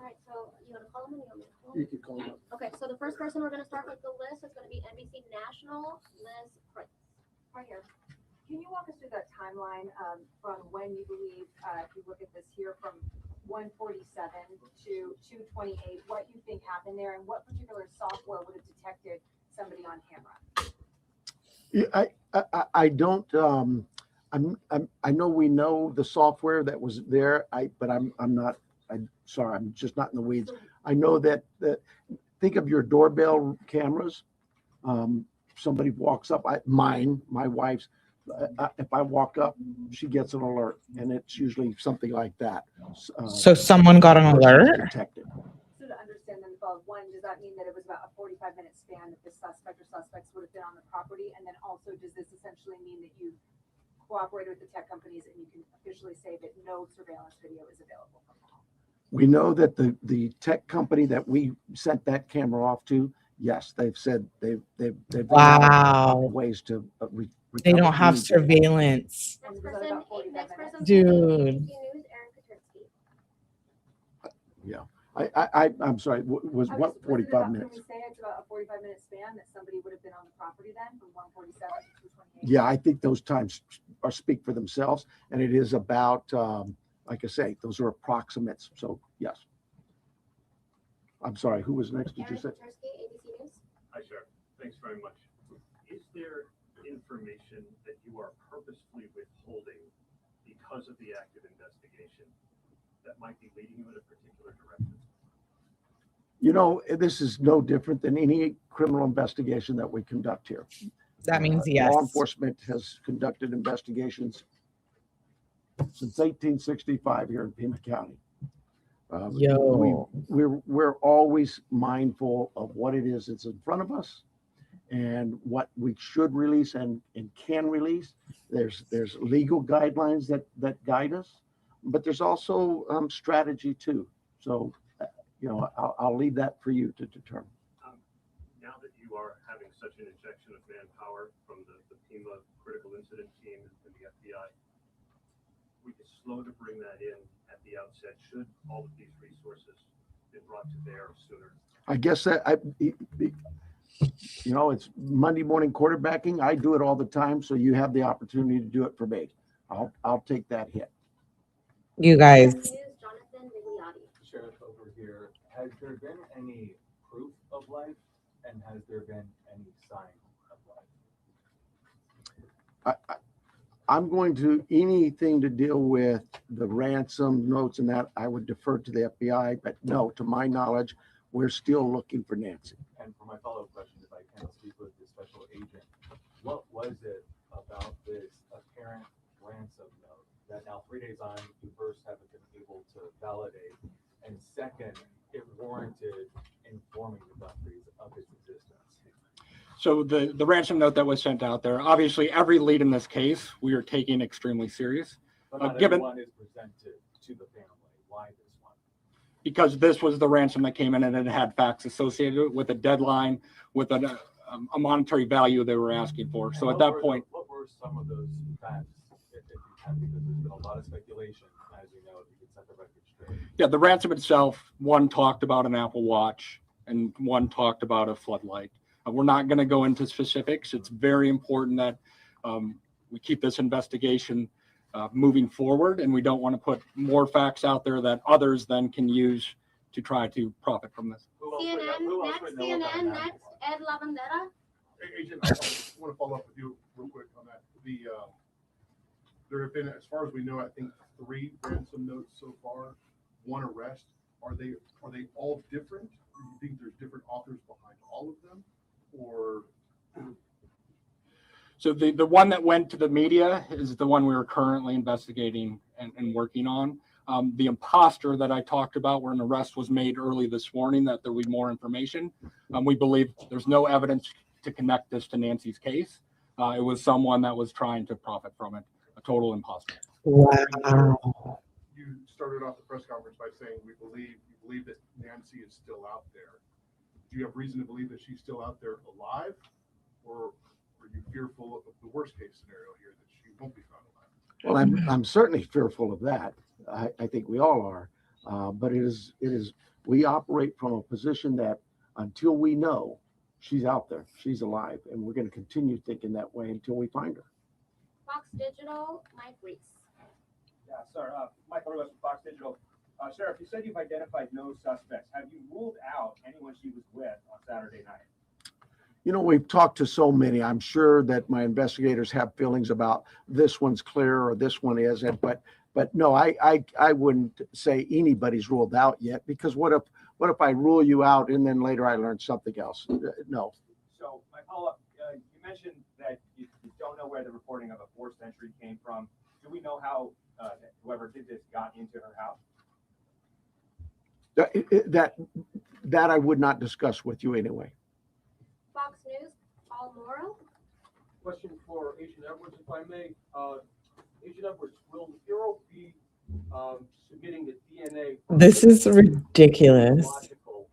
right, so you want to call them or you want me to call them? You can call them up. Okay, so the first person we're going to start with the list is going to be NBC National, Liz Prince. Right here. Can you walk us through that timeline from when you believe, if you look at this here, from 147 to 228, what you think happened there and what particular software would have detected somebody on camera? Yeah, I don't. I know we know the software that was there. But I'm not. I'm sorry. I'm just not in the weeds. I know that. Think of your doorbell cameras. Somebody walks up. My wife's. If I walk up, she gets an alert, and it's usually something like that. So someone got an alert? Detected. So to understand then, above one, does that mean that it was about a 45-minute span that the suspect or suspects would have been on the property? And then also, does this essentially mean that you cooperated with the tech companies and you can officially say that no surveillance video is available from the home? We know that the tech company that we sent that camera off to, yes, they've said they've Wow. ways to They recover don't have any data. surveillance. Next person, next person. Dude. ABC News, Aaron Kaczynski. Yeah, I'm sorry. Was what 45 minutes? Can we say it's about a 45-minute span that somebody would have been on the property then from 147 to 228? Yeah, I think those times speak for themselves, and it is about, like I say, those are approximates. So yes. I'm sorry. Who was next? Did you say? Aaron Kaczynski, ABC News. Hi, Sheriff. Thanks very much. Is there information that you are purposefully withholding because of the active investigation that might be leading you in a particular direction? You know, this is no different than any criminal investigation that we conduct here. That means yes. Law enforcement has conducted investigations since 1865 here in Pima County. Yo. We're always mindful of what it is that's in front of us and what we should release and can release. There's legal guidelines that guide us, but there's also strategy too. So, you know, I'll leave that for you to determine. Now that you are having such an injection of manpower from the Pima critical incident team and the FBI, we can slow to bring that in at the outset should all of these resources be brought to bear sooner. I guess that you know, it's Monday morning quarterbacking. I do it all the time, so you have the opportunity to do it for me. I'll take that hit. You guys. News, Jonathan Vigliotti. Sheriff over here, has there been any proof of life, and has there been any sign of life? I'm going to anything to deal with the ransom notes and that I would defer to the FBI, but no, to my knowledge, we're still looking for Nancy. And for my follow-up question, if I can speak with the special agent, what was it about this apparent ransom note that now 3 days on, you first haven't been able to validate, and second, it warranted informing the Guthries of its existence? So the ransom note that was sent out there, obviously every lead in this case, we are taking extremely serious. But not Given everyone is presented to the family. Why this one? Because this was the ransom that came in and it had facts associated with a deadline, with a monetary value they were asking for. So at that point, what were some of those facts, if you have, because there's been a lot of speculation, as you know, if you could set the record straight. yeah, the ransom itself, one talked about an Apple Watch and one talked about a floodlight. We're not going to go into specifics. It's very important that we keep this investigation moving forward, and we don't want to put more facts out there that others then can use to try to profit from this. CNN, next, Ed Lavandera. Agent, I want to follow up with you real quick on that. There have been, as far as we know, I think 3 ransom notes so far, 1 arrest. Are they all different? Do you think there's different authors behind all of them? Or So the one that went to the media is the one we are currently investigating and working on. The imposter that I talked about, where an arrest was made early this morning, that there will be more information. We believe there's no evidence to connect this to Nancy's case. It was someone that was trying to profit from it, a total imposter. Wow. you started off the press conference by saying you believe that Nancy is still out there. Do you have reason to believe that she's still out there alive, or are you fearful of the worst case scenario here, that she won't be found alive? Well, I'm certainly fearful of that. I think we all are. But it is we operate from a position that until we know she's out there, she's alive, and we're going to continue thinking that way until we find her. Fox Digital, Mike Reese. Yeah, sir. Michael Reese from Fox Digital. Sheriff, you said you've identified no suspects. Have you ruled out anyone she was with on Saturday night? You know, we've talked to so many. I'm sure that my investigators have feelings about this one's clear or this one isn't. But no, I wouldn't say anybody's ruled out yet, because what if I rule you out and then later I learn something else? No. So my follow-up, you mentioned that you don't know where the reporting of a forced entry came from. Do we know how whoever did this got into her house? That I would not discuss with you anyway. Fox News, Paul Morrow. Question for Agent Edwards, if I may. Agent Edwards, will the Bureau be submitting the DNA. This is ridiculous. Logical,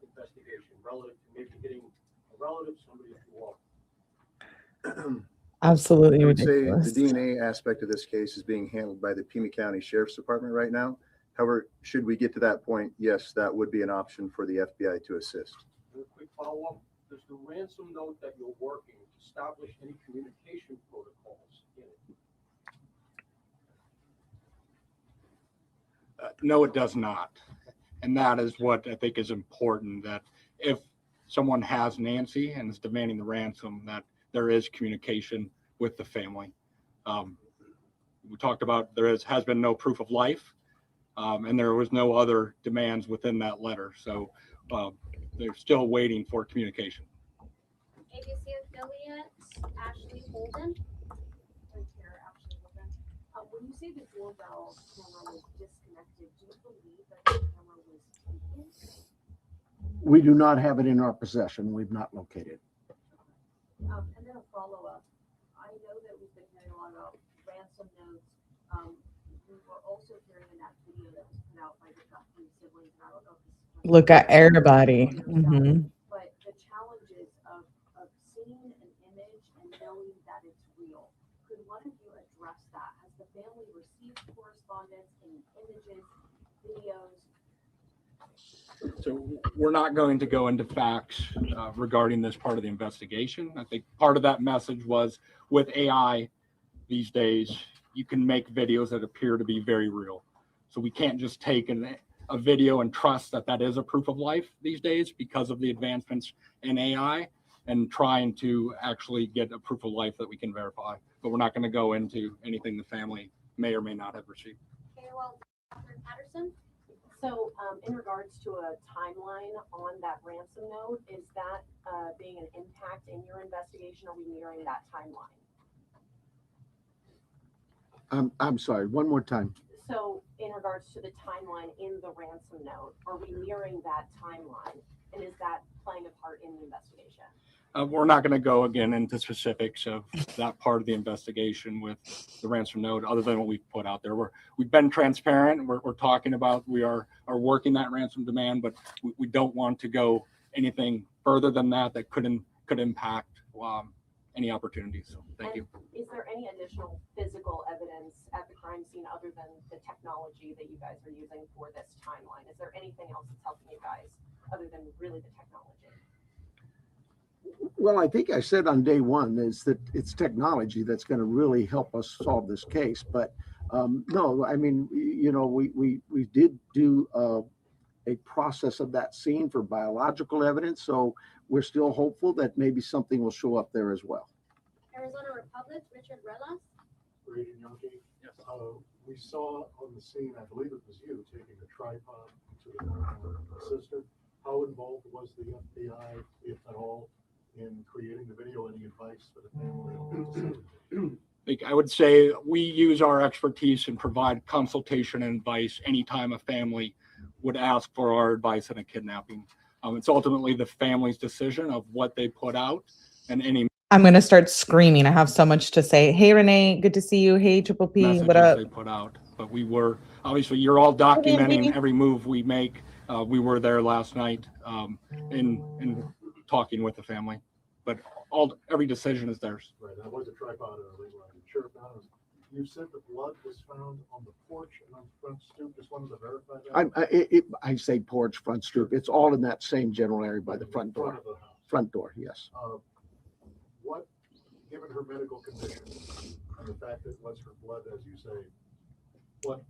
investigation relative to maybe getting a relative, somebody who Absolutely I would say ridiculous. the DNA aspect of this case is being handled by the 𝗵𝗼 County Sheriff's Department right now. However, should we get to that point, yes, that would be an option for the FBI to assist. A quick follow-up, does the ransom note that you're working establish any communication protocols in it? No, it does not. And that is what I think is important, that if someone has Nancy and is demanding the ransom, that there is communication with the family. We talked about has been no proof of life, and there was no other demands within that letter. So they're still waiting for communication. ABC affiliate Ashley Holden. Right here, Ashley Holden. When you say the doorbell camera was disconnected, do you believe that the camera was taken? We do not have it in our possession. We've not located. And then a follow-up. I know that we've been hearing a lot about ransom notes. We were also hearing in that video that was put out by the Guthrie siblings, and I don't know if this is Look at everybody. Mm-hmm. but the challenges of seeing an image and knowing that it's real. Could one of you address that? Has the family received correspondence, any images, videos? So we're not going to go into facts regarding this part of the investigation. I think part of that message was with AI these days, you can make videos that appear to be very real. So we can't just take a video and trust that that is a proof of life these days because of the advancements in AI and trying to actually get a proof of life that we can verify. But we're not going to go into anything the family may or may not have received. Okay, well, Dr. Patterson? So in regards to a timeline on that ransom note, is that being an impact in your investigation? Are we nearing that timeline? I'm sorry, one more time. So in regards to the timeline in the ransom note, are we nearing that timeline? And is that playing a part in the investigation? We're not going to go again into specifics of that part of the investigation with the ransom note, other than what we've put out there. We've been transparent. We're talking about we are working that ransom demand, but we don't want to go anything further than that could impact any opportunities. So thank you. Is there any additional physical evidence at the crime scene other than the technology that you guys are using for this timeline? Is there anything else that's helping you guys other than really the technology? Well, I think I said on day one is that it's technology that's going to really help us solve this case. But no, I mean, you know, we did do a process of that scene for biological evidence. So we're still hopeful that maybe something will show up there as well. Arizona Republic, Richard Relas. Agent Yankee? Yes. We saw on the scene, I believe it was you, taking a tripod to the sister. How involved was the FBI, if at all, in creating the video? Any advice for the family? I would say we use our expertise and provide consultation and advice anytime a family would ask for our advice on a kidnapping. It's ultimately the family's decision of what they put out, and any I'm going to start screaming. I have so much to say. Hey, Renee, good to see you. Hey, 𝗵𝗼𝗶𝗽, messages what up? they put out. But we were, obviously, you're all documenting every move we make. We were there last night in talking with the family, but every decision is theirs. Right, that was a tripod. Sure, you said the blood was found on the porch and on the front stoop. Just wanted to verify that. I say porch, front stoop. It's all in that same general area by the front door. Front door, yes. What, given her medical condition and the fact that it was her blood, as you say, what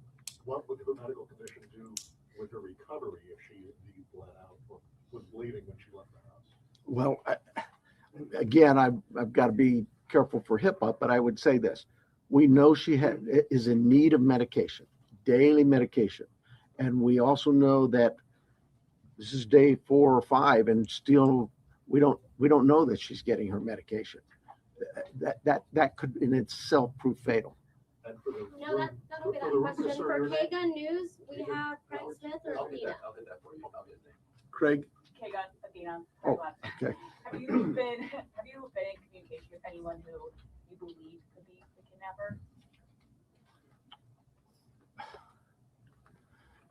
would her medical condition do with her recovery if she indeed bled out or was bleeding when she left the house? Well, again, I've got to be careful for HIPAA, but I would say this. We know she is in need of medication, daily medication. And we also know that this is day 4 or 5 and still we don't know that she's getting her medication. That could in itself prove fatal. No, that'll be that question. For K-Gun News, we have Craig Smith or Athena. Craig? K-Gun, Athena. Oh, okay. Have you been in communication with anyone who you believe could be the kidnapper?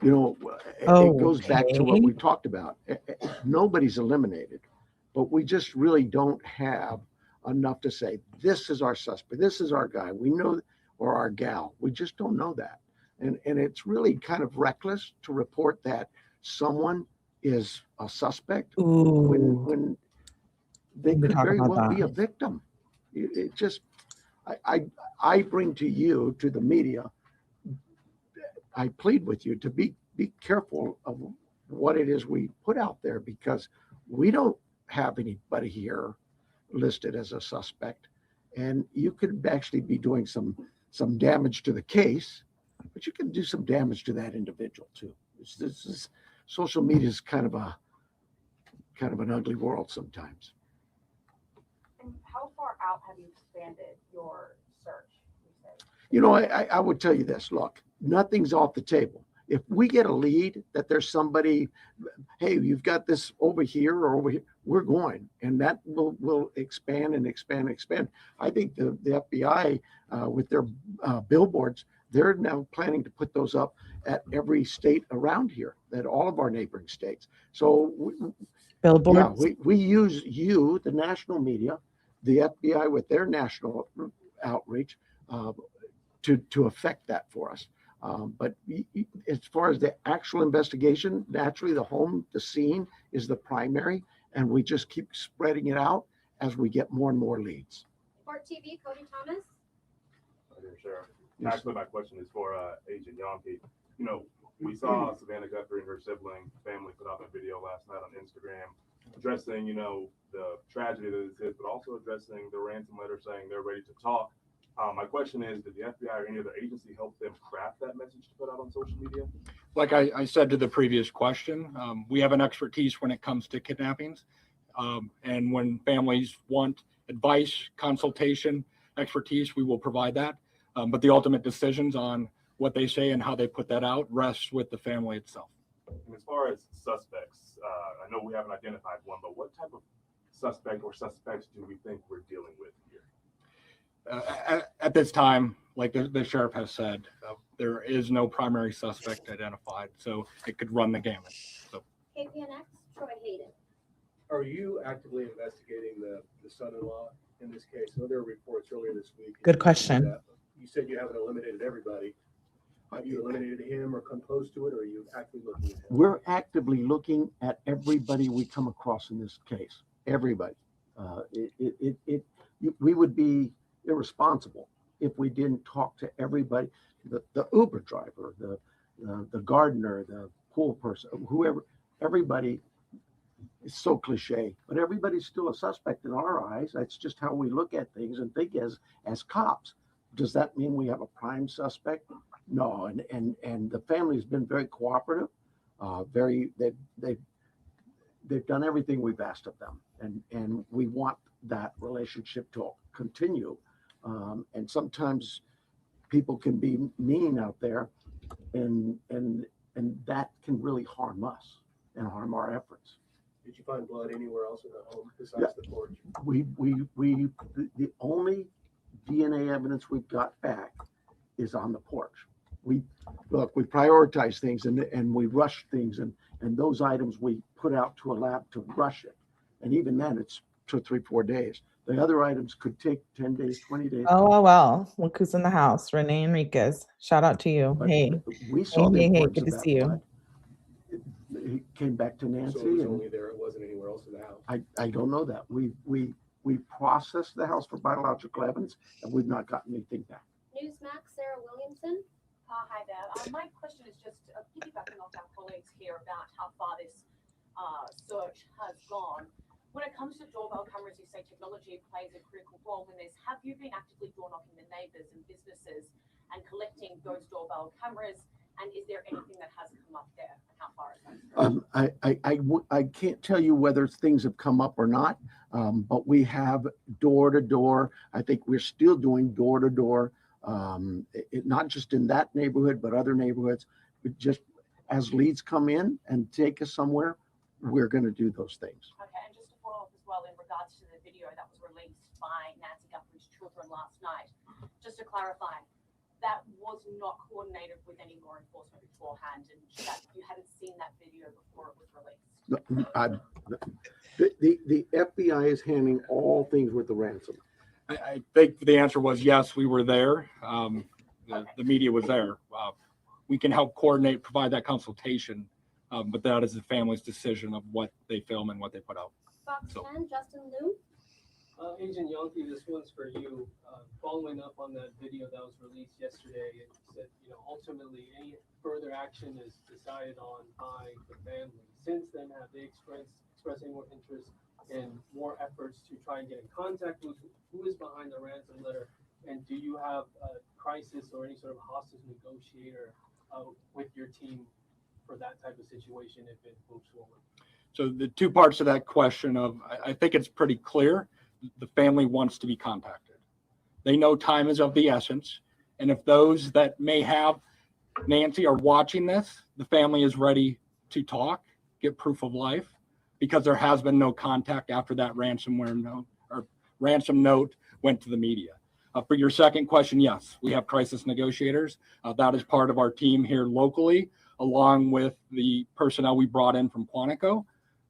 You know, it goes back to what we talked about. Nobody's eliminated, but we just really don't have enough to say, this is our suspect, this is our guy, we know, or our gal. We just don't know that. And it's really kind of reckless to report that someone is a suspect when they could very well be a victim. It just, I bring to you, to the media, I plead with you to be careful of what it is we put out there, because we don't have anybody here listed as a suspect, and you could actually be doing some damage to the case, but you can do some damage to that individual too. This is social media is kind of an ugly world sometimes. And how far out have you expanded your search? You know, I would tell you this, look, nothing's off the table. If we get a lead that there's somebody, hey, you've got this over here or over here, we're going, and that will expand and expand and expand. I think the FBI with their billboards, they're now planning to put those up at every state around here, at all of our neighboring states. So billboards. Yeah, we use you, the national media, the FBI with their national outreach to affect that for us. But as far as the actual investigation, naturally the scene is the primary, and we just keep spreading it out as we get more and more leads. Court TV, Cody Thomas. Dear Sheriff, actually my question is for Agent 𝗠𝗲𝗹𝗆𝗆. You know, we saw Savannah Guthrie and her sibling family put out a video last night on Instagram addressing, you know, the tragedy that this is, but also addressing the ransom letter, saying they're ready to talk. My question is, did the FBI or any other agency help them craft that message to put out on social media? Like I said to the previous question, we have an expertise when it comes to kidnappings. And when families want advice, consultation, expertise, we will provide that. But the ultimate decisions on what they say and how they put that out rests with the family itself. And as far as suspects, I know we haven't identified one, but what type of suspect or suspects do we think we're dealing with here? At this time, like the sheriff has said, there is no primary suspect identified, so it could run the gamut. So. KPNX, Troy Hayden. Are you actively investigating the son-in-law in this case? I know there were reports earlier this week. Good question. You said you haven't eliminated everybody. Have you eliminated him or come close to it, or are you actively looking at him? We're actively looking at everybody we come across in this case. Everybody. We would be irresponsible if we didn't talk to everybody, the Uber driver, the gardener, the pool person, whoever, everybody. It's so cliche, but everybody's still a suspect in our eyes. That's just how we look at things and think as cops. Does that mean we have a prime suspect? No, and the family's been very cooperative. They've done everything we've asked of them, and we want that relationship to continue. And sometimes people can be mean out there, and that can really harm us and harm our efforts. Did you find blood anywhere else in the home besides the porch? The only DNA evidence we've got back is on the porch. We prioritize things and we rush things, and those items we put out to a lab to rush it. And even then it's 2, 3, 4 days. The other items could take 10 days, 20 days. Oh, well, look who's in the house. Renee Enriquez. Shout out to you. But hey. We saw the importance good to of see you. blood. It came back to Nancy. So it was only there, it wasn't anywhere else in the house? I don't know that. We processed the house for biological evidence, and we've not gotten anything back. Newsmax, Sarah Williamson. Hi there. My question is just piggybacking off our colleagues here about how far this search has gone. When it comes to doorbell cameras, you say technology plays a critical role in this. Have you been actively door knocking the neighbors and businesses and collecting those doorbell cameras? And is there anything that has come up there? And how far is that? I can't tell you whether things have come up or not, but we have door to door. I think we're still doing door to door, not just in that neighborhood, but other neighborhoods. But just as leads come in and take us somewhere, we're going to do those things. Okay, and just to follow up as well in regards to the video that was released by Nancy Guthrie's children last night, just to clarify, that was not coordinated with any law enforcement beforehand, and that you hadn't seen that video before it was released? The FBI is handling all things with the ransom. I think the answer was yes, we were there. The media was there. We can help coordinate, provide that consultation, but that is the family's decision of what they film and what they put out. Fox 10, Justin Liu. Agent Янки, this one's for you. Following up on that video that was released yesterday, it said, ultimately any further action is decided on by the family. Since then, have they expressed any more interest in more efforts to try and get in contact with who is behind the ransom letter? And do you have a crisis or any sort of hostage negotiator with your team for that type of situation if it moves forward? So the two parts of that question I think it's pretty clear. The family wants to be contacted. They know time is of the essence. And if those that may have Nancy are watching this, the family is ready to talk, get proof of life, because there has been no contact after that ransomware note or ransom note went to the media. For your second question, yes, we have crisis negotiators. That is part of our team here locally, along with the personnel we brought in from Quantico,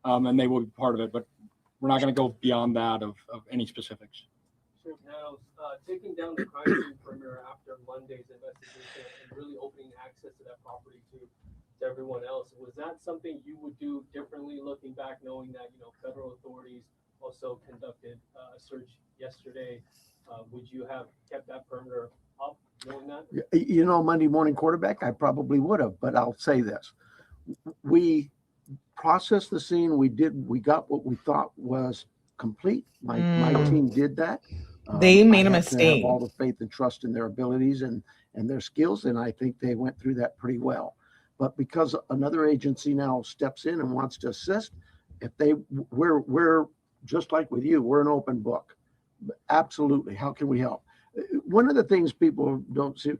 and they will be part of it. But we're not going to go beyond that of any specifics. Sure. Now, taking down the crime scene perimeter after Monday's investigation and really opening access to that property to everyone else, was that something you would do differently looking back, knowing that federal authorities also conducted a search yesterday? Would you have kept that perimeter up, knowing that? Monday morning quarterback, I probably would have, but I'll say this. We processed the scene. We got what we thought was complete. My team did that. They made a I have to mistake. have all the faith and trust in their abilities and their skills, and I think they went through that pretty well. But because another agency now steps in and wants to assist, we're just like with you, we're an open book. Absolutely. How can we help? One of the things people don't see,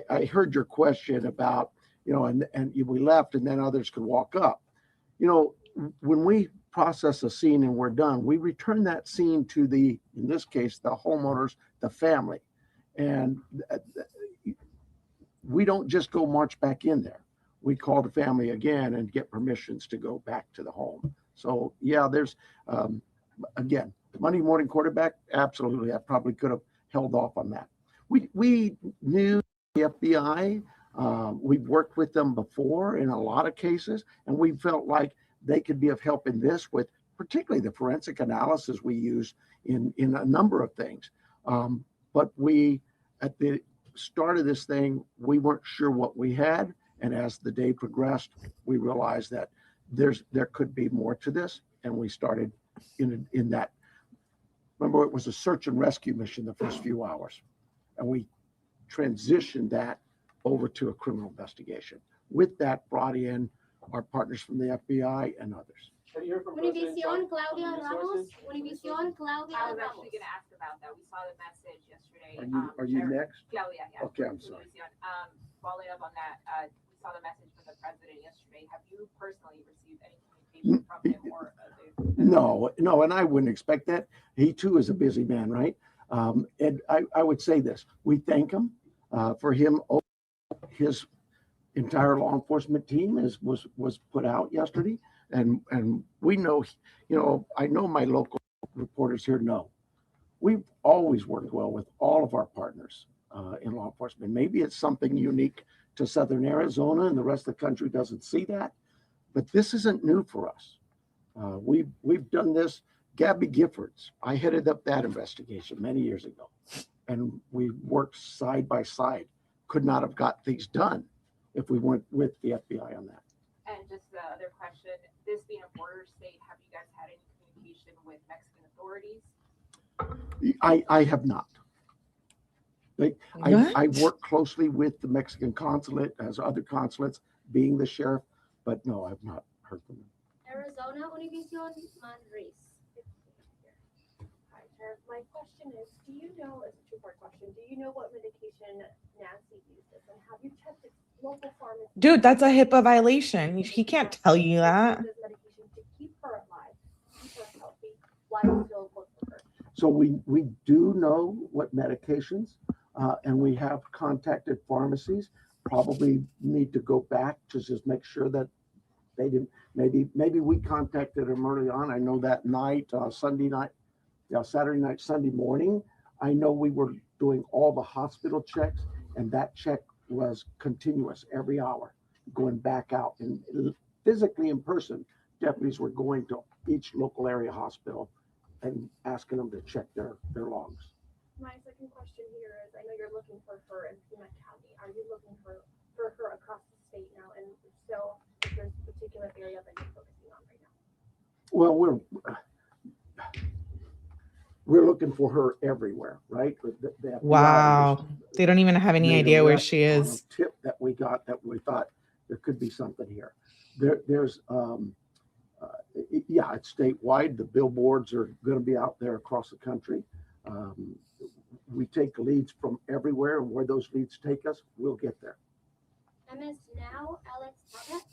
I heard your question about, and we left and then others could walk up. When we process a scene and we're done, we return that scene to in this case, the homeowners, the family. And we don't just go march back in there. We call the family again and get permissions to go back to the home. So yeah, there's, again, Monday morning quarterback, absolutely. I probably could have held off on that. We knew the FBI. We've worked with them before in a lot of cases, and we felt like they could be of help in this with particularly the forensic analysis we use in a number of things. But at the start of this thing, we weren't sure what we had. And as the day progressed, we realized that there could be more to this. And we started in that. Remember, it was a search and rescue mission the first few hours. And we transitioned that over to a criminal investigation. With that, brought in our partners from the FBI and others. Have you heard from Univision, Claudia Ramos. Univision, Claudia I was Ramos. actually going to ask about that. We saw the message yesterday. Are you next? Claudia, yeah. Okay, I'm sorry. Univision. Following up on that, we saw the message from the president yesterday. Have you personally received any communication from him or? No, and I wouldn't expect that. He too is a busy man, right? And I would say this: we thank him for his entire law enforcement team was put out yesterday, and we know, I know my local reporters here know we've always worked well with all of our partners in law enforcement. Maybe it's something unique to Southern Arizona, and the rest of the country doesn't see that, but this isn't new for us. We've done this. Gabby Giffords, I headed up that investigation many years ago, and we worked side by side. Could not have got things done if we weren't with the FBI on that. And just the other question, this being a border state, have you guys had any communication with Mexican authorities? I have not. I work closely with the Mexican consulate, as other consulates, being the sheriff, but no, I've not heard from them. Arizona, Univision, Manris. Hi, Sheriff. My question is, do you know, it's a two-part question, do you know what medication Nancy uses, and have you checked its local pharmacy? Dude, that's a HIPAA violation. He can't tell you that. This medication to keep her alive, keep her healthy, while you still look for her. So we do know what medications. And we have contacted pharmacies. Probably need to go back to just make sure that they didn't, maybe we contacted them early on. I know that night, Sunday night, Saturday night, Sunday morning, I know we were doing all the hospital checks, and that check was continuous every hour, going back out. And physically in person, deputies were going to each local area hospital and asking them to check their logs. My second question here is, I know you're looking for her in Pima County. Are you looking for her across the state now? And if so, if there's a particular area that you're focusing on right now? Well, we're looking for her everywhere, right? The Wow. They don't even have any made idea where arrest she on is. a tip that we got that we thought there could be something here. There's yeah, it's statewide. The billboards are going to be out there across the country. We take leads from everywhere, and where those leads take us, we'll get there. MS now, Alex Target.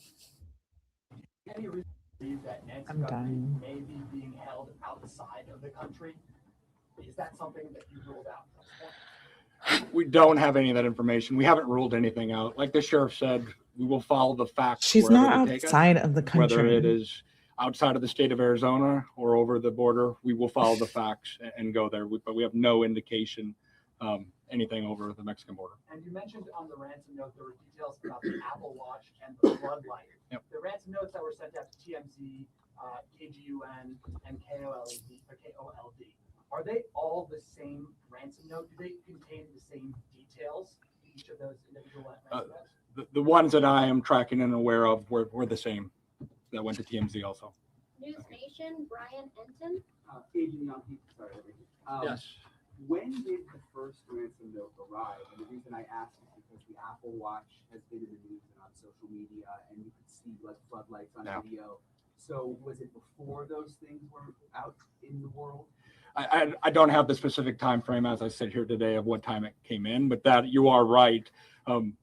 Any reason to believe that Nancy I'm Guthrie dying. may be being held outside of the country? Is that something that you ruled out? We don't have any of that information. We haven't ruled anything out. Like the sheriff said, we will follow the facts. She's wherever not they take us. outside of the country. Whether it is outside of the state of Arizona or over the border, we will follow the facts and go there. But we have no indication anything over the Mexican border. And you mentioned on the ransom note there were details about the Apple Watch and the floodlight. Yep. The ransom notes that were sent out to TMZ, KGUN, and KOLD. Are they all the same ransom note? Do they contain the same details? Each of those individual ransom notes? The ones that I am tracking and aware of were the same that went to TMZ also. News Nation, Brian Enton. Agent Yankee, sorry. Yes. When did the first ransom note arrive? And the reason I ask is because the Apple Watch has been in the news and on social media, and you could see like floodlights on video. So was it before those things were out in the world? I don't have the specific time frame as I sit here today of what time it came in, but that you are right.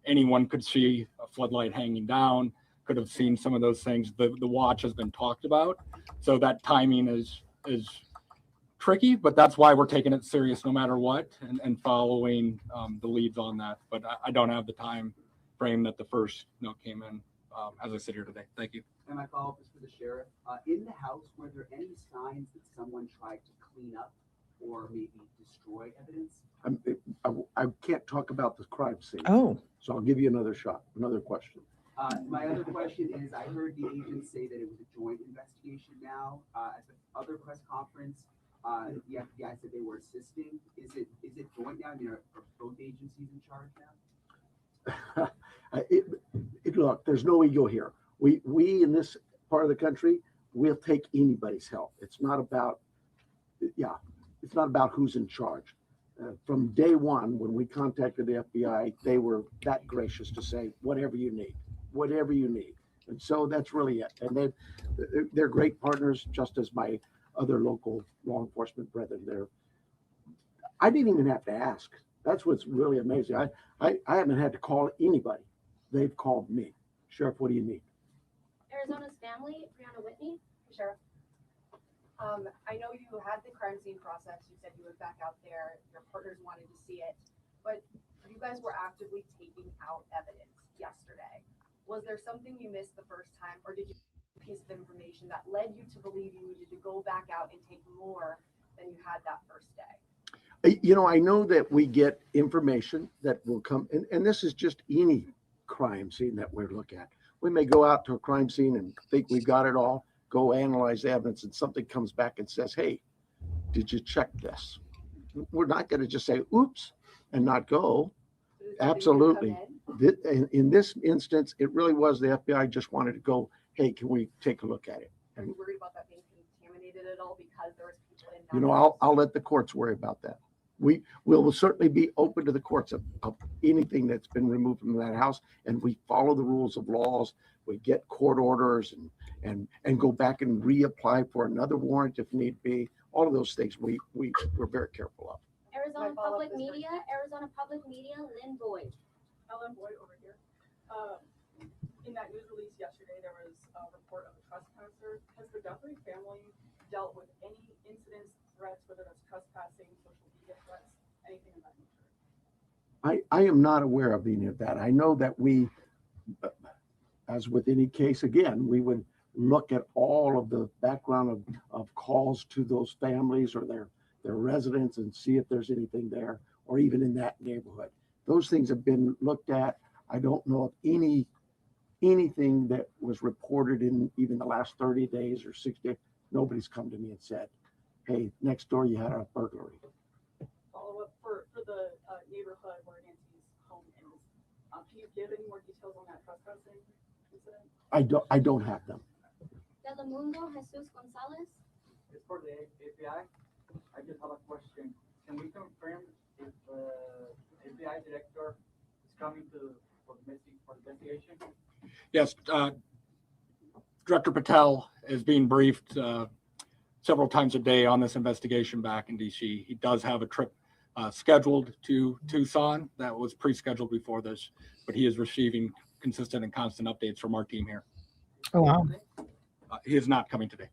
Anyone could see a floodlight hanging down, could have seen some of those things. The watch has been talked about, so that timing is tricky, but that's why we're taking it serious no matter what and following the leads on that. But I don't have the time frame that the first note came in as I sit here today. Thank you. And my follow-up is for the sheriff. In the house, were there any signs that someone tried to clean up or maybe destroy evidence? I can't talk about the crime scene. Oh. So I'll give you another shot, another question. My other question is, I heard the agent say that it was a joint investigation now. At the other press conference, the FBI said they were assisting. Is it joint now? I mean, are both agencies in charge now? Look, there's no ego here. We in this part of the country, we'll take anybody's help. It's not about, it's not about who's in charge. From day one, when we contacted the FBI, they were that gracious to say, whatever you need. And so that's really it. And they're great partners, just as my other local law enforcement brethren. I didn't even have to ask. That's what's really amazing. I haven't had to call anybody. They've called me. Sheriff, what do you need? Arizona's family, Brianna Whitney. Sheriff, I know you had the crime scene process. You said you went back out there. Your partners wanted to see it, but you guys were actively taking out evidence yesterday. Was there something you missed the first time, or did you get a piece of information that led you to believe you needed to go back out and take more than you had that first day? You know, I know that we get information that will come, and this is just any crime scene that we're looking at. We may go out to a crime scene and think we've got it all, go analyze the evidence, and something comes back and says, hey, did you check this? We're not going to just say, oops, and not go. Absolutely. In this instance, it really was the FBI just wanted to go, hey, can we take a look at it? Are you worried about that being contaminated at all because there was people in? You know, I'll let the courts worry about that. We will certainly be open to the courts of anything that's been removed from that house, and we follow the rules of laws. We get court orders and go back and reapply for another warrant if need be. All of those things we're very careful of. Arizona Public Media, Lynn Boyd. Ellen Boyd over here. In that news release yesterday, there was a report of a trespasser. Has the Guthrie family dealt with any incidents, threats, whether that's trespassing, social media threats, anything of that nature? I am not aware of any of that. I know that we, as with any case, again, we would look at all of the background of calls to those families or their residents and see if there's anything there, or even in that neighborhood. Those things have been looked at. I don't know of anything that was reported in even the last 30 days or 60 days. Nobody's come to me and said, hey, next door you had a burglary. Follow up for the neighborhood where Nancy's home is. Can you give any more details on that trespassing incident? I don't have them. Telemundo, Jesus Gonzalez. It's for the FBI. I just have a question. Can we confirm if the FBI director is coming for the investigation? Yes, Director Patel is being briefed several times a day on this investigation back in DC. He does have a trip scheduled to Tucson that was pre-scheduled before this, but he is receiving consistent and constant updates from our team here. Oh, wow. He is not coming today.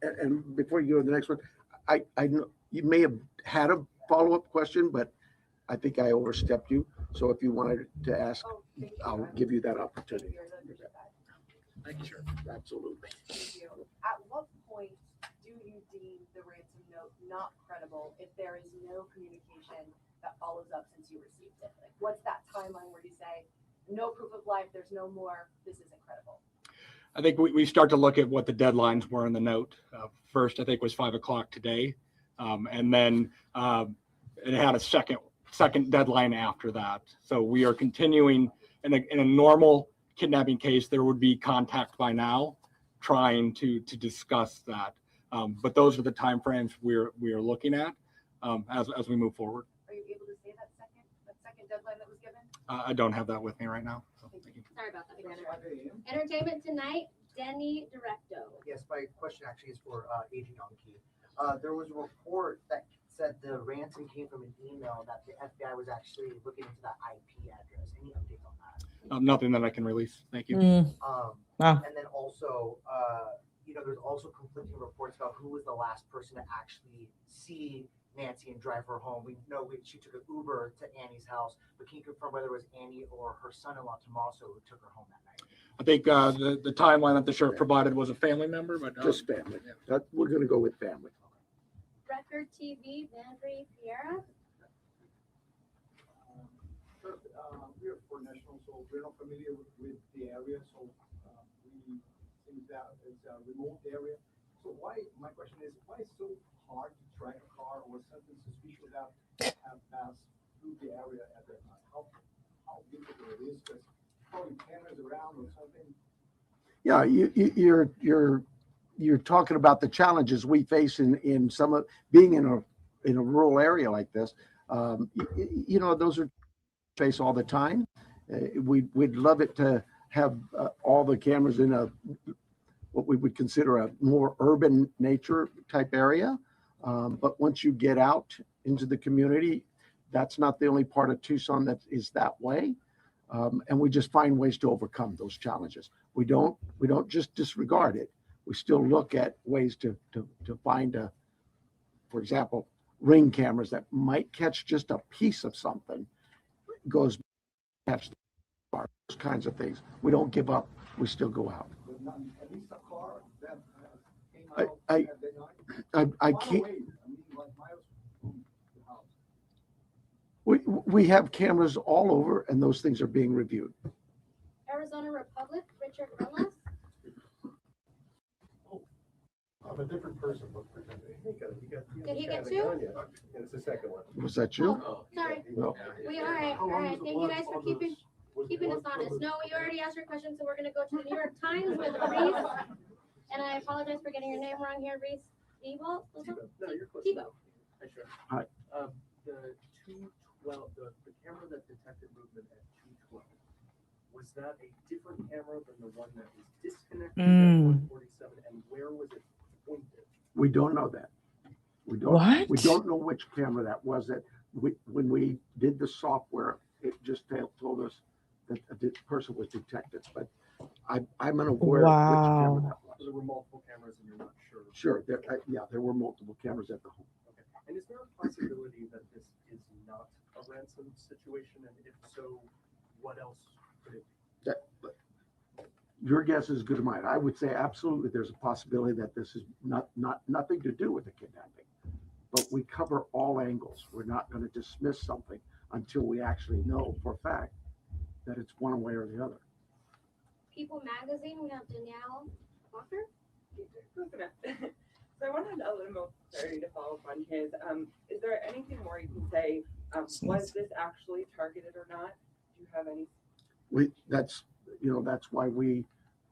And before you go to the next one, I know you may have had a follow-up question, but I think I overstepped you. So if you wanted to ask, I'll give you that opportunity. Thank you, sir. Absolutely. Thank you. At what point do you deem the ransom note not credible if there is no communication that follows up since you received it? Like, what's that timeline where you say, no proof of life, there's no more, this isn't credible? I think we start to look at what the deadlines were in the note. First, I think was 5 o'clock today. And then it had a second deadline after that. So we are continuing in a normal kidnapping case, there would be contact by now trying to discuss that. But those are the timeframes we are looking at as we move forward. Are you able to say that second deadline that was given? I don't have that with me right now. So thank you. Sorry about that. Entertainment Tonight, Denny Directo. Yes, my question actually is for Agent Yonke. There was a report that said the ransom came from an email that the FBI was actually looking into that IP address. Any updates on that? Nothing that I can release. Thank you. Wow. And then also, there's also conflicting reports about who was the last person to actually see Nancy and drive her home. We know she took an Uber to Annie's house, but can you confirm whether it was Annie or her son-in-law Tommaso who took her home that night? I think the timeline that the sheriff provided was a family member, but just family. We're going to go with family. Record TV, Vandry Fiera. We are for national, so we're not familiar with the area. So we think that it's a remote area. So my question is, why is it so hard to track a car or something suspicious that have passed through the area at that time? How difficult it is, because probably cameras around or something. Yeah, you're talking about the challenges we face in some of being in a rural area like this. Those are face all the time. We'd love it to have all the cameras in what we would consider a more urban nature type area. But once you get out into the community, that's not the only part of Tucson that is that way. And we just find ways to overcome those challenges. We don't just disregard it. We still look at ways to find for example, ring cameras that might catch just a piece of something, goes catch those kinds of things. We don't give up. We still go out. At least a car that came out I at that night. I can't. We have cameras all over, and those things are being reviewed. Arizona Republic, Richard Ellis. I'm a different person. Did he get two? It's the second one. Was that you? Oh, sorry. No. All right. Thank you guys for keeping us honest. No, you already asked your question, so we're going to go to the New York Times with Reese. And I apologize for getting your name wrong here, Reese. Tebow? No, you're close. Tebow. Hi, sure. Hi. The 212, the camera that detected movement at 212, was that a different camera than the one that was disconnected at 147? And where was it pointed? We don't know that. We don't. What? We don't know which camera that was. When we did the software, it just told us that this person was detected. But I'm unaware of which camera that was. So there were multiple cameras, and you're not sure. Sure. There were multiple cameras at the home. Okay. And is there a possibility that this is not a a ransom situation? And if so, what else could it be? Your guess is as good as mine. I would say absolutely there's a possibility that this is nothing to do with the kidnapping. But we cover all angles. We're not going to dismiss something until we actually know for a fact that it's one way or the other. People Magazine, we have Danielle Walker. So I wanted a little more clarity to follow up on his. Is there anything more you can say? Was this actually targeted or not? Do you have any? That's why we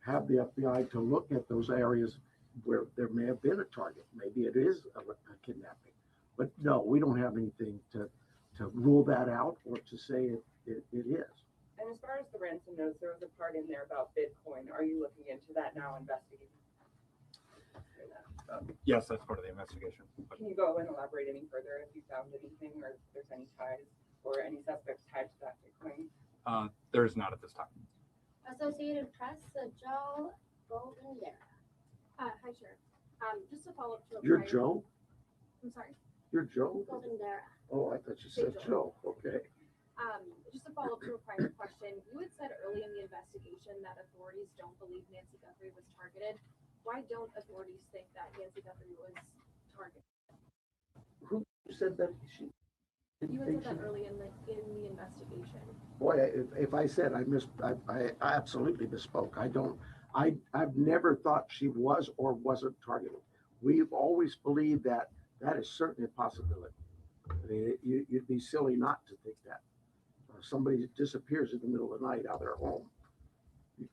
have the FBI to look at those areas where there may have been a target. Maybe it is a kidnapping, but no, we don't have anything to rule that out or to say it is. And as far as the ransom notes, there was a part in there about Bitcoin. Are you looking into that now, investigating? Yes, that's part of the investigation. Can you go and elaborate any further if you found anything or if there's any ties or any suspects tied to that Bitcoin? There is not at this time. Associated Press, Joe 𝗠𝗲𝗹𝗆𝗆. Hi, Sheriff. Just to follow up to a You're prior- Joe? I'm sorry. You're Joe? 𝗠𝗲𝗆𝗆. Oh, I thought you said Joe. Okay. Just to follow up to a prior question, you had said early in the investigation that authorities don't believe Nancy Guthrie was targeted. Why don't authorities think that Nancy Guthrie was targeted? Who said that? You had said that early in the investigation. Boy, if I said I absolutely misspoke. I've never thought she was or wasn't targeted. We've always believed that is certainly a possibility. I mean, you'd be silly not to think that. Somebody disappears in the middle of the night out of their home.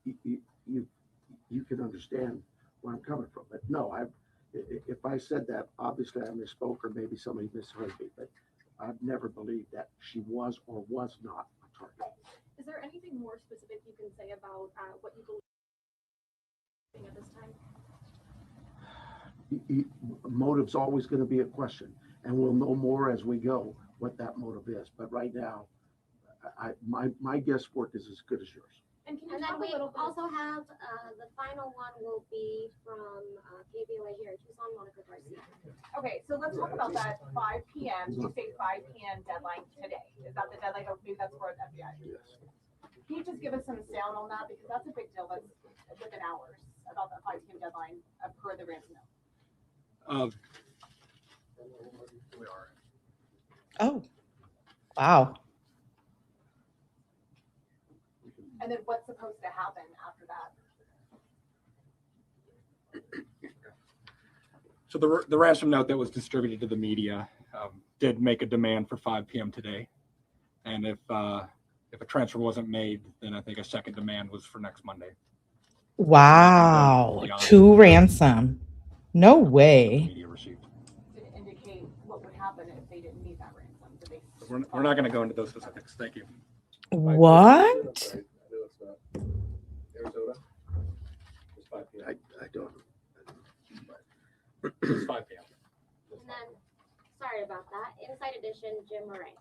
You can understand where I'm coming from. But no, if I said that, obviously I misspoke or maybe somebody misheard me. But I've never believed that she was or was not a target. Is there anything more specific you can say about what you believe at this time? Motive's always going to be a question, and we'll know more as we go what that motive is. But right now, my guesswork is as good as yours. And then we also have the final one will be from KBOA here in Tucson, Monica Garcia. Okay, so let's talk about that 5 p.m. You say 5 p.m. deadline today. Is that the deadline? Maybe that's for the FBI. Yes. Can you just give us some sound on that? Because that's a big deal. That's within hours about that 5 p.m. deadline per the ransom note. We are. Oh, wow. And then what's supposed to happen after that? So the ransom note that was distributed to the media did make a demand for 5 p.m. today. And if a transfer wasn't made, then I think a second demand was for next Monday. Wow. To ransom. No way. Media received. Did it indicate what would happen if they didn't meet that ransom? Did they We're not going to go into those specifics. Thank you. What? Arizona? It's 5 p.m. I don't. It's 5 p.m. And then, sorry about that. Inside Edition, Jim Murray.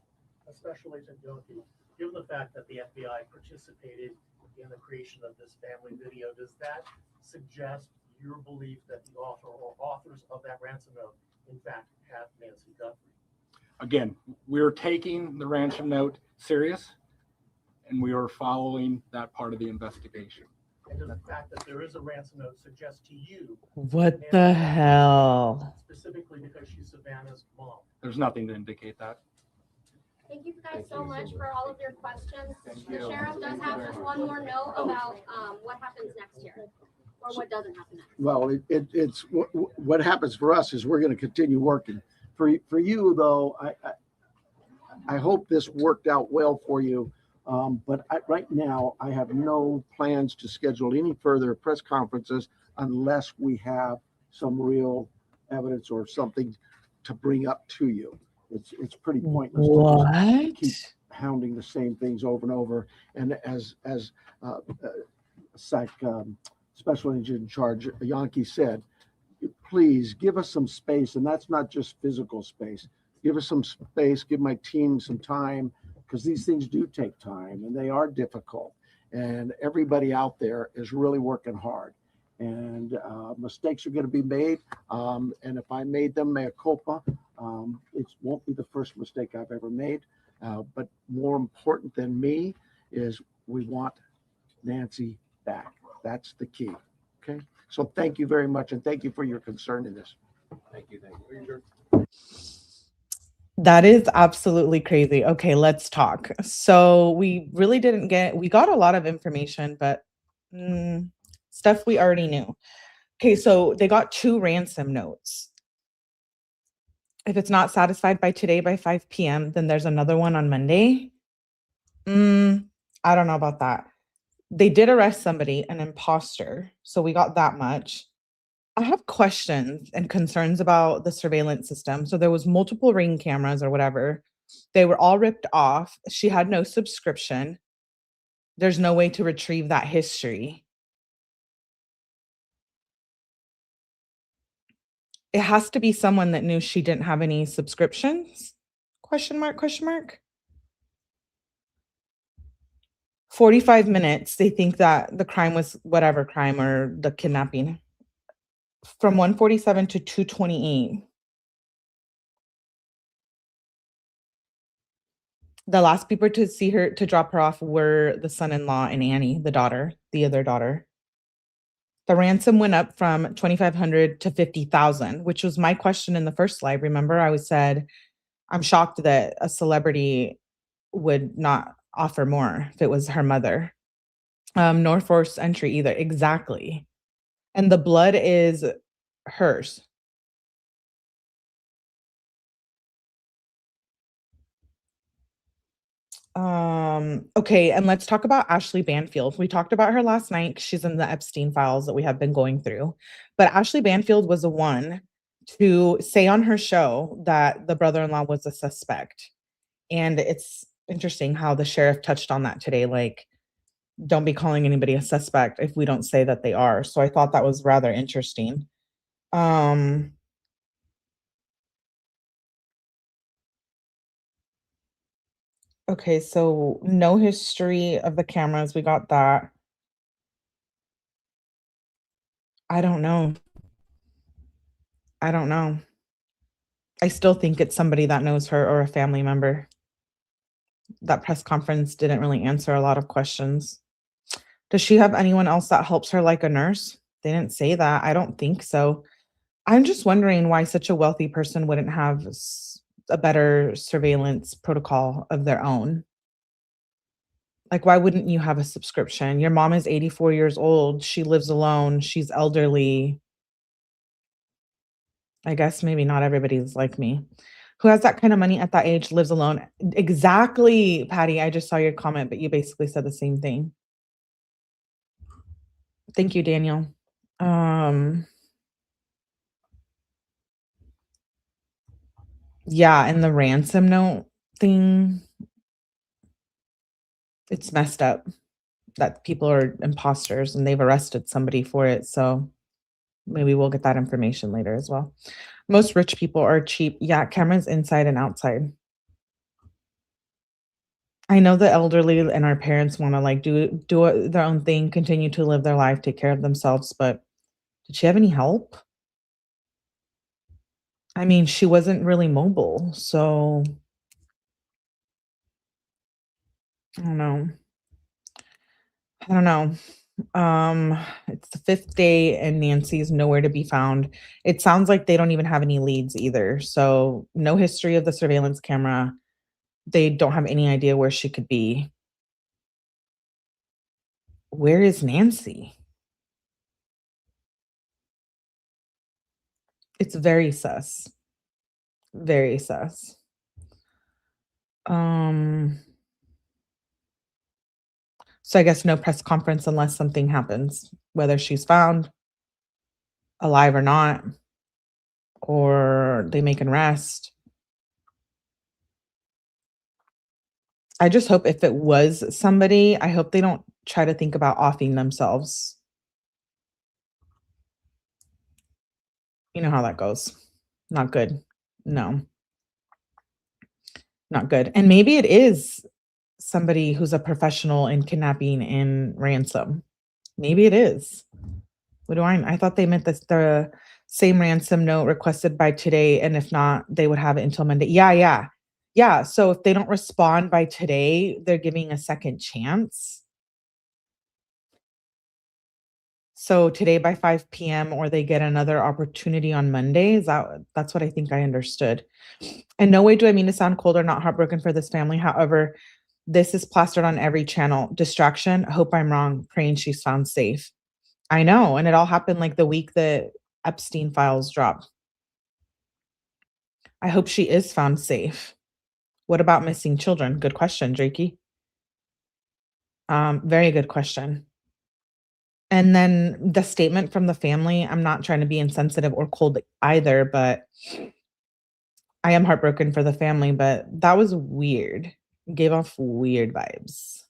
Special Agent Yoki, given the fact that the FBI participated in the creation of this family video, does that suggest your belief that the author or authors of that ransom note, in fact, have Nancy Guthrie? Again, we're taking the ransom note serious, and we are following that part of the investigation. And does the fact that there is a ransom note suggest to you What the hell? specifically because she's Savannah's mom? There's nothing to indicate that. Thank you guys so much for all of your questions. The sheriff does have just one more note about what happens next year, or what doesn't happen next. Well, it's what happens for us is we're going to continue working. For you though, I hope this worked out well for you. But right now, I have no plans to schedule any further press conferences unless we have some real evidence or something to bring up to you. It's pretty pointless to just keep hounding the same things over and over. And as Special Agent in Charge Yankee said, please give us some space, and that's not just physical space. Give us some space. Give my team some time, because these things do take time and they are difficult. And everybody out there is really working hard. And mistakes are going to be made. And if I made them, mea culpa. It won't be the first mistake I've ever made. But more important than me is we want Nancy back. That's the key. Okay. So thank you very much. And thank you for your concern in this. Thank you. Thank you. That is absolutely crazy. Okay, let's talk. So we really we got a lot of information, but stuff we already knew. Okay, so they got 2 ransom notes. If it's not satisfied by today by 5 p.m., then there's another one on Monday. I don't know about that. They did arrest somebody, an imposter. So we got that much. I have questions and concerns about the surveillance system. So there was multiple Ring cameras or whatever. They were all ripped off. She had no subscription. There's no way to retrieve that history. It has to be someone that knew she didn't have any subscriptions? Question mark, question mark. 45 minutes. They think that the crime was whatever crime or the kidnapping. From 147 to 228. The last people to see her, to drop her off, were the son-in-law and Annie, the daughter, the other daughter. The ransom went up from $2,500 to $50,000, which was my question in the first live. Remember, I said, I'm shocked that a celebrity would not offer more if it was her mother. Nor forced entry either. Exactly. And the blood is hers. Okay, and let's talk about Ashley Banfield. We talked about her last night. She's in the Epstein files that we have been going through. But Ashley Banfield was the one to say on her show that the brother-in-law was a suspect. And it's interesting how the sheriff touched on that today. Like, don't be calling anybody a suspect if we don't say that they are. So I thought that was rather interesting. Okay, so no history of the cameras. We got that. I don't know. I don't know. I still think it's somebody that knows her or a family member. That press conference didn't really answer a lot of questions. Does she have anyone else that helps her like a nurse? They didn't say that. I don't think so. I'm just wondering why such a wealthy person wouldn't have a better surveillance protocol of their own. Like, why wouldn't you have a subscription? Your mom is 84 years old. She lives alone. She's elderly. I guess maybe not everybody's like me. Who has that kind of money at that age, lives alone? Exactly, Patty. I just saw your comment, but you basically said the same thing. Thank you, Daniel. Yeah, and the ransom note thing, it's messed up that people are imposters and they've arrested somebody for it. So maybe we'll get that information later as well. Most rich people are cheap. Yeah, cameras inside and outside. I know the elderly and our parents want to like do their own thing, continue to live their life, take care of themselves, but did she have any help? I mean, she wasn't really mobile, so I don't know. I don't know. It's the 5th day and Nancy's nowhere to be found. It sounds like they don't even have any leads either. So no history of the surveillance camera. They don't have any idea where she could be. Where is Nancy? It's very sus. Very sus. So I guess no press conference unless something happens, whether she's found alive or not, or they make an arrest. I just hope if it was somebody, I hope they don't try to think about offing themselves. You know how that goes. Not good. No. Not good. And maybe it is somebody who's a professional in kidnapping and ransom. Maybe it is. What do I thought they meant the same ransom note requested by today, and if not, they would have it until Monday. Yeah. Yeah, so if they don't respond by today, they're giving a second chance. So today by 5 p.m. or they get another opportunity on Monday. That's what I think I understood. In no way do I mean to sound cold or not heartbroken for this family. However, this is plastered on every channel. Distraction. Hope I'm wrong. Praying she's found safe. I know. And it all happened like the week that Epstein files dropped. I hope she is found safe. What about missing children? Good question, Drakey. Very good question. And then the statement from the family, I'm not trying to be insensitive or cold either, but I am heartbroken for the family, but that was weird. Gave off weird vibes.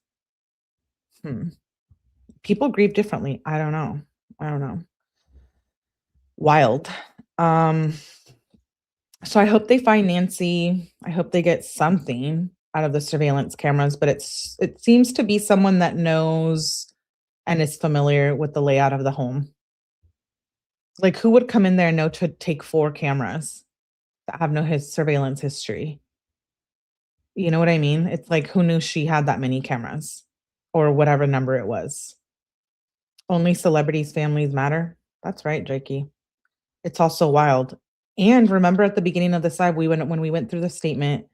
People grieve differently. I don't know. Wild. So I hope they find Nancy. I hope they get something out of the surveillance cameras, but it seems to be someone that knows and is familiar with the layout of the home. Like, who would come in there and know to take 4 cameras that have no surveillance history? You know what I mean? It's like, who knew she had that many cameras or whatever number it was? Only celebrities' families matter. That's right, Drakey. It's also wild. And remember at the beginning of the side, when we went through the statement,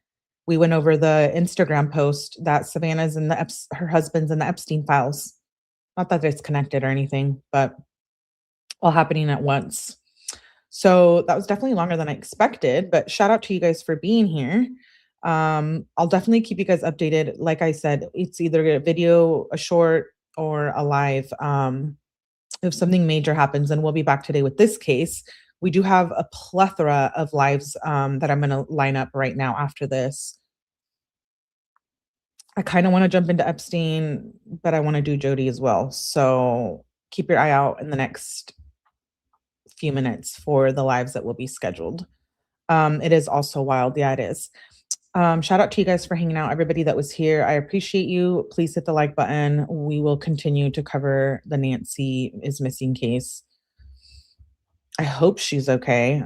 we went over the Instagram post that Savannah's and her husband's in the Epstein files. Not that it's connected or anything, but all happening at once. So that was definitely longer than I expected, but shout out to you guys for being here. I'll definitely keep you guys updated. Like I said, it's either a video, a short, or a live. If something major happens, and we'll be back today with this case. We do have a plethora of lives that I'm going to line up right now after this. I kind of want to jump into Epstein, but I want to do Jody as well. So keep your eye out in the next few minutes for the lives that will be scheduled. It is also wild. Yeah, it is. Shout out to you guys for hanging out. Everybody that was here, I appreciate you. Please hit the like button. We will continue to cover the Nancy is missing case. I hope she's okay.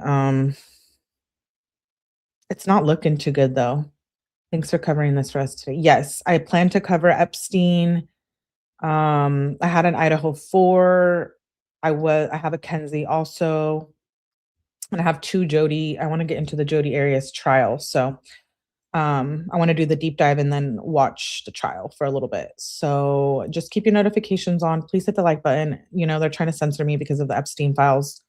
It's not looking too good though. Thanks for covering this for us today. Yes, I plan to cover Epstein. I had an Idaho 4. I have a Kenzie also. And I have 2 Jody. I want to get into the Jody Arias trial. So I want to do the deep dive and then watch the trial for a little bit. So just keep your notifications on. Please hit the like button. You know, they're trying to censor me because of the Epstein files.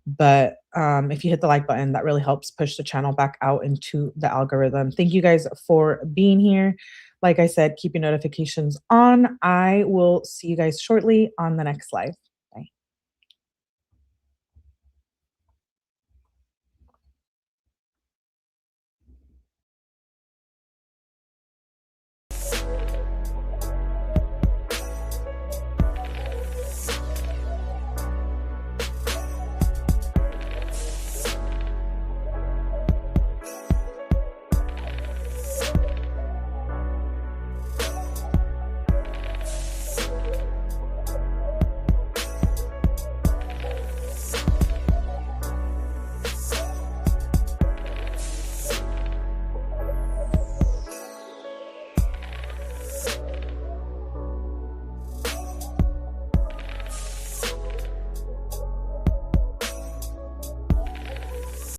But if you hit the like button, that really helps push the channel back out into the algorithm. Thank you guys for being here. Like I said, keep your notifications on. I will see you guys shortly on the next live.